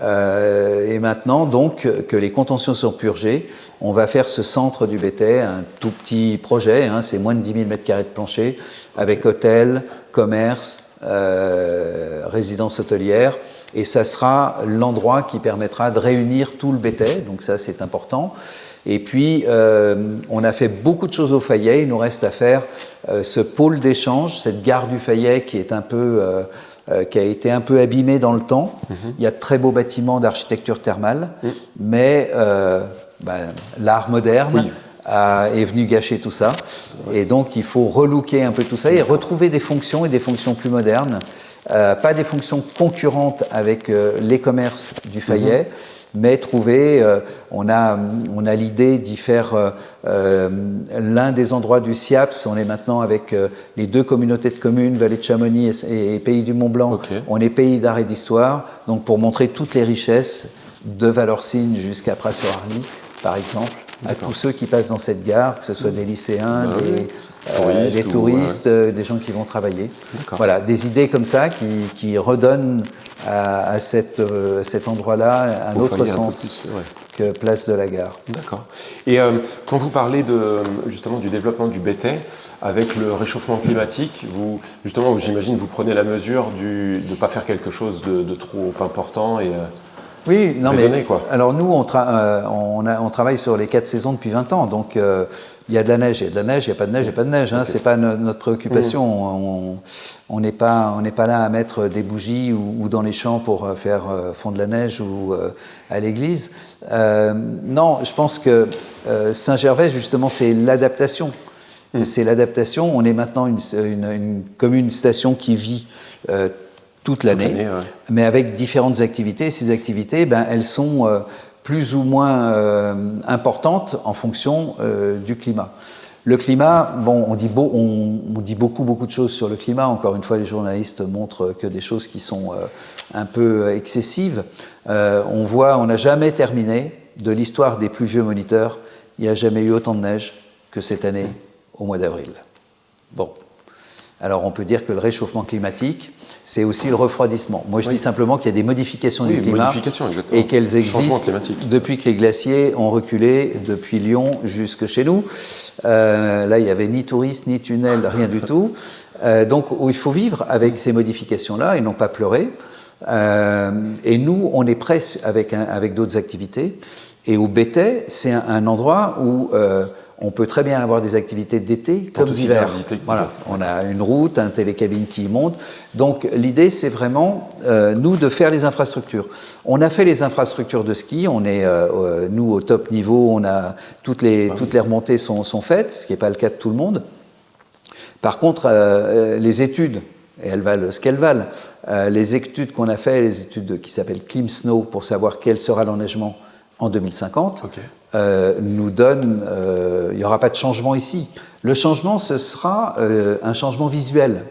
[SPEAKER 2] Et maintenant, donc, que les contentieux sont purgés, on va faire ce centre du Béthais, un tout petit projet, c'est moins de 10 000 m² de plancher, avec hôtel, commerce, résidence hôtelière. Et ça sera l'endroit qui permettra de réunir tout le Béthais, donc ça c'est important. Et puis, on a fait beaucoup de choses au Fayet. Il nous reste à faire ce pôle d'échange, cette gare du Fayet qui est qui a été un peu abîmée dans le temps. Il y a de très beaux bâtiments d'architecture thermale, mais l'art moderne est venu gâcher tout ça. Et donc, il faut relooker un peu tout ça et retrouver des fonctions et des fonctions plus modernes. Pas des fonctions concurrentes avec les commerces du Fayet, mais trouver, on a l'idée d'y faire l'un des endroits du SIAPS. On est maintenant avec les deux communautés de communes, Vallée de Chamonix et Pays du Mont-Blanc. On est pays d'art et d'histoire, donc pour montrer toutes les richesses de Valorcine jusqu'à Pras-sur-Arly, par exemple, à tous ceux qui passent dans cette gare, que ce soit des lycéens, des touristes, des gens qui vont travailler. Voilà, des idées comme ça qui redonnent à cet endroit-là un autre sens que place de la gare.
[SPEAKER 1] D'accord. Et quand vous parlez justement du développement du Béthais, avec le réchauffement climatique, j'imagine vous prenez la mesure de ne pas faire quelque chose de trop important et
[SPEAKER 2] oui, non,
[SPEAKER 1] raisonné,
[SPEAKER 2] mais
[SPEAKER 1] quoi.
[SPEAKER 2] Alors nous, on travaille sur les 4 saisons depuis 20 ans, donc il y a de la neige, il y a de la neige, il n'y a pas de neige, il n'y a pas de neige. C'est pas notre préoccupation. On n'est pas là à mettre des bougies ou dans les champs pour faire fondre la neige ou à l'église. Non, je pense que Saint-Gervais, justement, c'est l'adaptation. C'est l'adaptation. On est maintenant une commune station qui vit toute l'année, mais avec différentes activités. Ces activités, elles sont plus ou moins importantes en fonction du climat. Le climat, on dit beaucoup de choses sur le climat. Encore une fois, les journalistes montrent que des choses qui sont un peu excessives. On n'a jamais terminé de l'histoire des plus vieux moniteurs. Il n'y a jamais eu autant de neige que cette année au mois d'avril. Bon. Alors on peut dire que le réchauffement climatique, c'est aussi le refroidissement. Moi je dis simplement qu'il y a des modifications du climat et qu'elles existent depuis que les glaciers ont reculé depuis Lyon jusque chez nous. Là il n'y avait ni touristes, ni tunnels, rien du tout. Donc il faut vivre avec ces modifications-là et non pas pleurer. Et nous, on est prêts avec d'autres activités. Et au Béthai, c'est un endroit où on peut très bien avoir des activités d'été comme d'hiver. Voilà, on a une route, un télécabine qui monte. Donc l'idée, c'est vraiment, nous, de faire les infrastructures. On a fait les infrastructures de ski. On est, nous, au top niveau. On a toutes les remontées sont faites, ce qui n'est pas le cas de tout le monde. Par contre, les études, et elles valent ce qu'elles valent, les études qu'on a fait, les études qui s'appellent Clim Snow, pour savoir quel sera l'enneigement en 2050, nous donnent, il n'y aura pas de changement ici. Le changement, ce sera un changement visuel.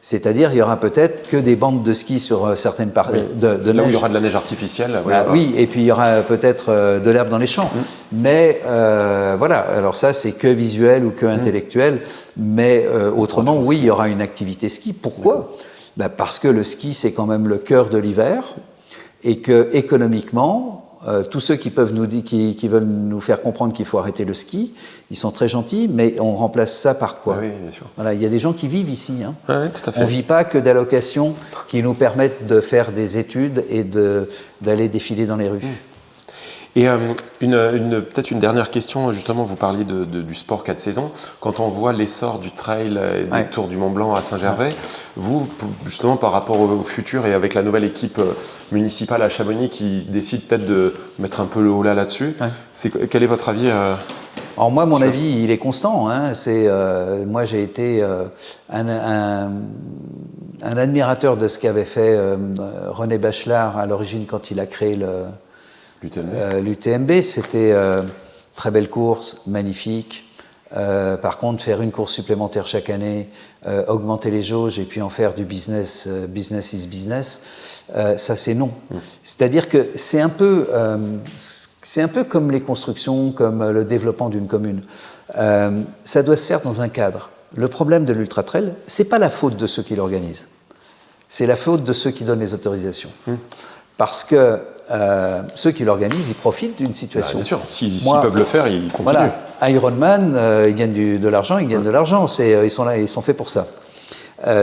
[SPEAKER 2] C'est-à-dire, il y aura peut-être que des bandes de ski sur certaines parties de neige.
[SPEAKER 1] Là où il y aura de la neige artificielle.
[SPEAKER 2] Oui, et puis il y aura peut-être de l'herbe dans les champs. Mais voilà, alors ça, c'est que visuel ou que intellectuel. Mais autrement, oui, il y aura une activité ski. Pourquoi ? Parce que le ski, c'est quand même le cœur de l'hiver et que économiquement, tous ceux qui veulent nous faire comprendre qu'il faut arrêter le ski, ils sont très gentils, mais on remplace ça par quoi ?
[SPEAKER 1] Oui, bien sûr.
[SPEAKER 2] Voilà, il y a des gens qui vivent ici. Hein.
[SPEAKER 1] Oui, tout à fait.
[SPEAKER 2] On ne vit pas que d'allocations qui nous permettent de faire des études et d'aller défiler dans les rues.
[SPEAKER 1] Et peut-être une dernière question, justement, vous parliez du sport 4 saisons. Quand on voit l'essor du trail et des Tours du Mont-Blanc à Saint-Gervais, vous, justement, par rapport au futur et avec la nouvelle équipe municipale à Chamonix qui décide peut-être de mettre un peu le holà là-dessus, quel est votre avis
[SPEAKER 2] Alors moi, mon avis, il est constant. Hein. Moi, j'ai été un admirateur de ce qu'avait fait René Bachelard à l'origine quand il a créé l'UTMB. C'était très belle course, magnifique. Par contre, faire une course supplémentaire chaque année, augmenter les jauges et puis en faire du business, business is business, ça c'est non. C'est-à-dire que c'est un peu comme les constructions, comme le développement d'une commune. Ça doit se faire dans un cadre. Le problème de l'ultra-trail, c'est pas la faute de ceux qui l'organisent. C'est la faute de ceux qui donnent les autorisations. Parce que ceux qui l'organisent, ils profitent d'une situation.
[SPEAKER 1] Bien sûr, s'ils peuvent le faire, ils continuent.
[SPEAKER 2] Voilà, Ironman, ils gagnent de l'argent, ils gagnent de l'argent. Ils sont là, ils sont faits pour ça.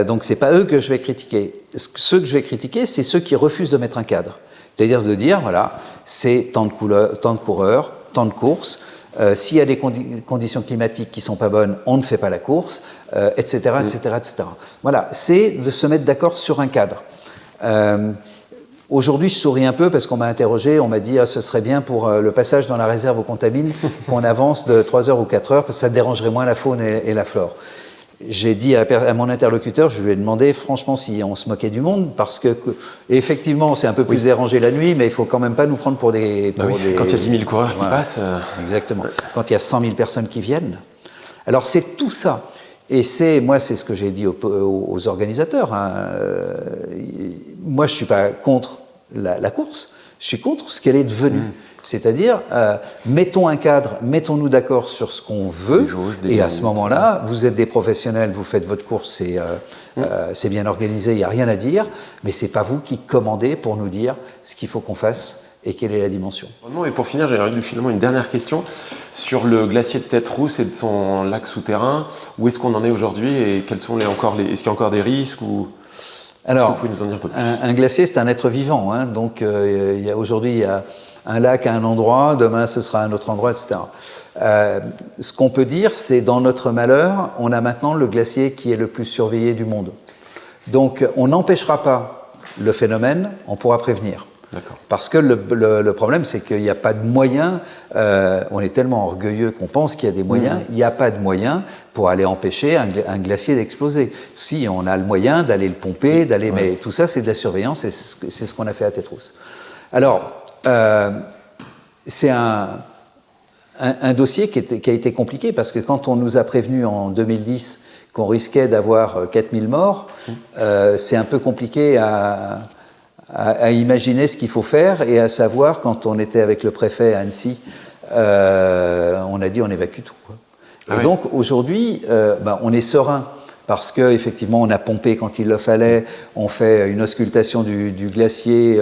[SPEAKER 2] Donc c'est pas eux que je vais critiquer. Ceux que je vais critiquer, c'est ceux qui refusent de mettre un cadre. C'est-à-dire de dire, voilà, c'est tant de coureurs, tant de courses. S'il y a des conditions climatiques qui sont pas bonnes, on ne fait pas la course, etc., etc., etc. Voilà, c'est de se mettre d'accord sur un cadre. Aujourd'hui, je souris un peu parce qu'on m'a interrogé, on m'a dit ce serait bien pour le passage dans la réserve aux Contamines qu'on avance de 3 heures ou 4 heures parce que ça dérangerait moins la faune et la flore. J'ai dit à mon interlocuteur, je lui ai demandé franchement si on se moquait du monde parce que effectivement c'est un peu plus dérangé la nuit, mais il faut quand même pas nous prendre pour des...
[SPEAKER 1] Quand il y a 10 000 coureurs qui passent...
[SPEAKER 2] Exactement. Quand il y a 100 000 personnes qui viennent. Alors c'est tout ça. Et c'est ce que j'ai dit aux organisateurs. Hein. Moi, je ne suis pas contre la course, je suis contre ce qu'elle est devenue. C'est-à-dire, mettons un cadre, mettons-nous d'accord sur ce qu'on veut, et à ce moment-là, vous êtes des professionnels, vous faites votre course, c'est bien organisé, il n'y a rien à dire, mais ce n'est pas vous qui commandez pour nous dire ce qu'il faut qu'on fasse et quelle est la dimension.
[SPEAKER 1] Et pour finir, j'ai finalement une dernière question sur le glacier de Tête-Rousse et de son lac souterrain. Où est-ce qu'on en est aujourd'hui et quels sont est-ce qu'il y a encore des risques ou...
[SPEAKER 2] Alors,
[SPEAKER 1] est-ce que vous pouvez nous en dire un peu plus ?
[SPEAKER 2] Un glacier, c'est un être vivant. Hein, donc, aujourd'hui, il y a un lac à un endroit, demain, ce sera un autre endroit, etc. Ce qu'on peut dire, c'est dans notre malheur, on a maintenant le glacier qui est le plus surveillé du monde. Donc, on n'empêchera pas le phénomène, on pourra prévenir.
[SPEAKER 1] D'accord.
[SPEAKER 2] Parce que le problème, c'est qu'il n'y a pas de moyens, on est tellement orgueilleux qu'on pense qu'il y a des moyens, il n'y a pas de moyens pour aller empêcher un glacier d'exploser. Si, on a le moyen d'aller le pomper, mais tout ça, c'est de la surveillance et c'est ce qu'on a fait à Tête-Rousse. Alors, c'est un dossier qui a été compliqué parce que quand on nous a prévenu en 2010 qu'on risquait d'avoir 4000 morts, c'est un peu compliqué à imaginer ce qu'il faut faire et à savoir, quand on était avec le préfet à Annecy, on a dit on évacue tout. Et donc aujourd'hui, on est serein parce qu'effectivement, on a pompé quand il le fallait, on fait une auscultation du glacier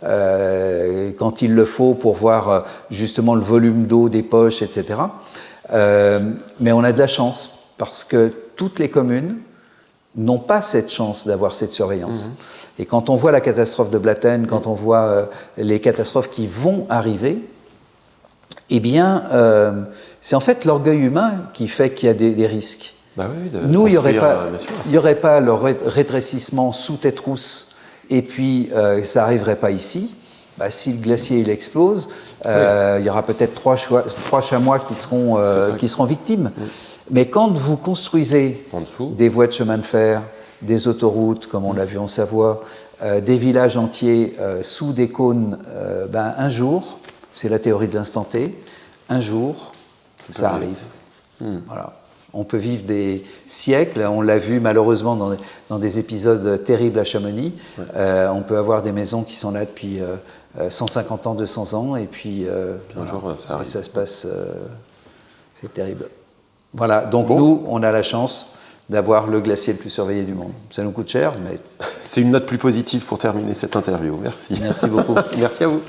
[SPEAKER 2] quand il le faut pour voir justement le volume d'eau des poches, etc. Mais on a de la chance, parce que toutes les communes n'ont pas cette chance d'avoir cette surveillance. Et quand on voit la catastrophe de Blatten, quand on voit les catastrophes qui vont arriver, eh bien, c'est en fait l'orgueil humain qui fait qu'il y a des risques.
[SPEAKER 1] Bah oui,
[SPEAKER 2] nous, il n'y aurait pas le rétrécissement sous Tétrousse, et puis ça n'arriverait pas ici. Bah, si le glacier il explose, il y aura peut-être trois chamois qui seront victimes. Mais quand vous construisez des voies de chemin de fer, des autoroutes, comme on l'a vu en Savoie, des villages entiers sous des cônes, un jour, c'est la théorie de l'instant T, un jour, ça arrive. Voilà. On peut vivre des siècles, on l'a vu malheureusement dans des épisodes terribles à Chamonix. On peut avoir des maisons qui sont là depuis 150 ans, 200 ans, et puis
[SPEAKER 1] un jour, ça arrive.
[SPEAKER 2] Et ça se passe, c'est terrible. Voilà, donc nous, on a la chance d'avoir le glacier le plus surveillé du monde. Ça nous coûte cher, mais...
[SPEAKER 1] C'est une note plus positive pour terminer cette interview. Merci.
[SPEAKER 2] Merci beaucoup.
[SPEAKER 1] Merci à vous.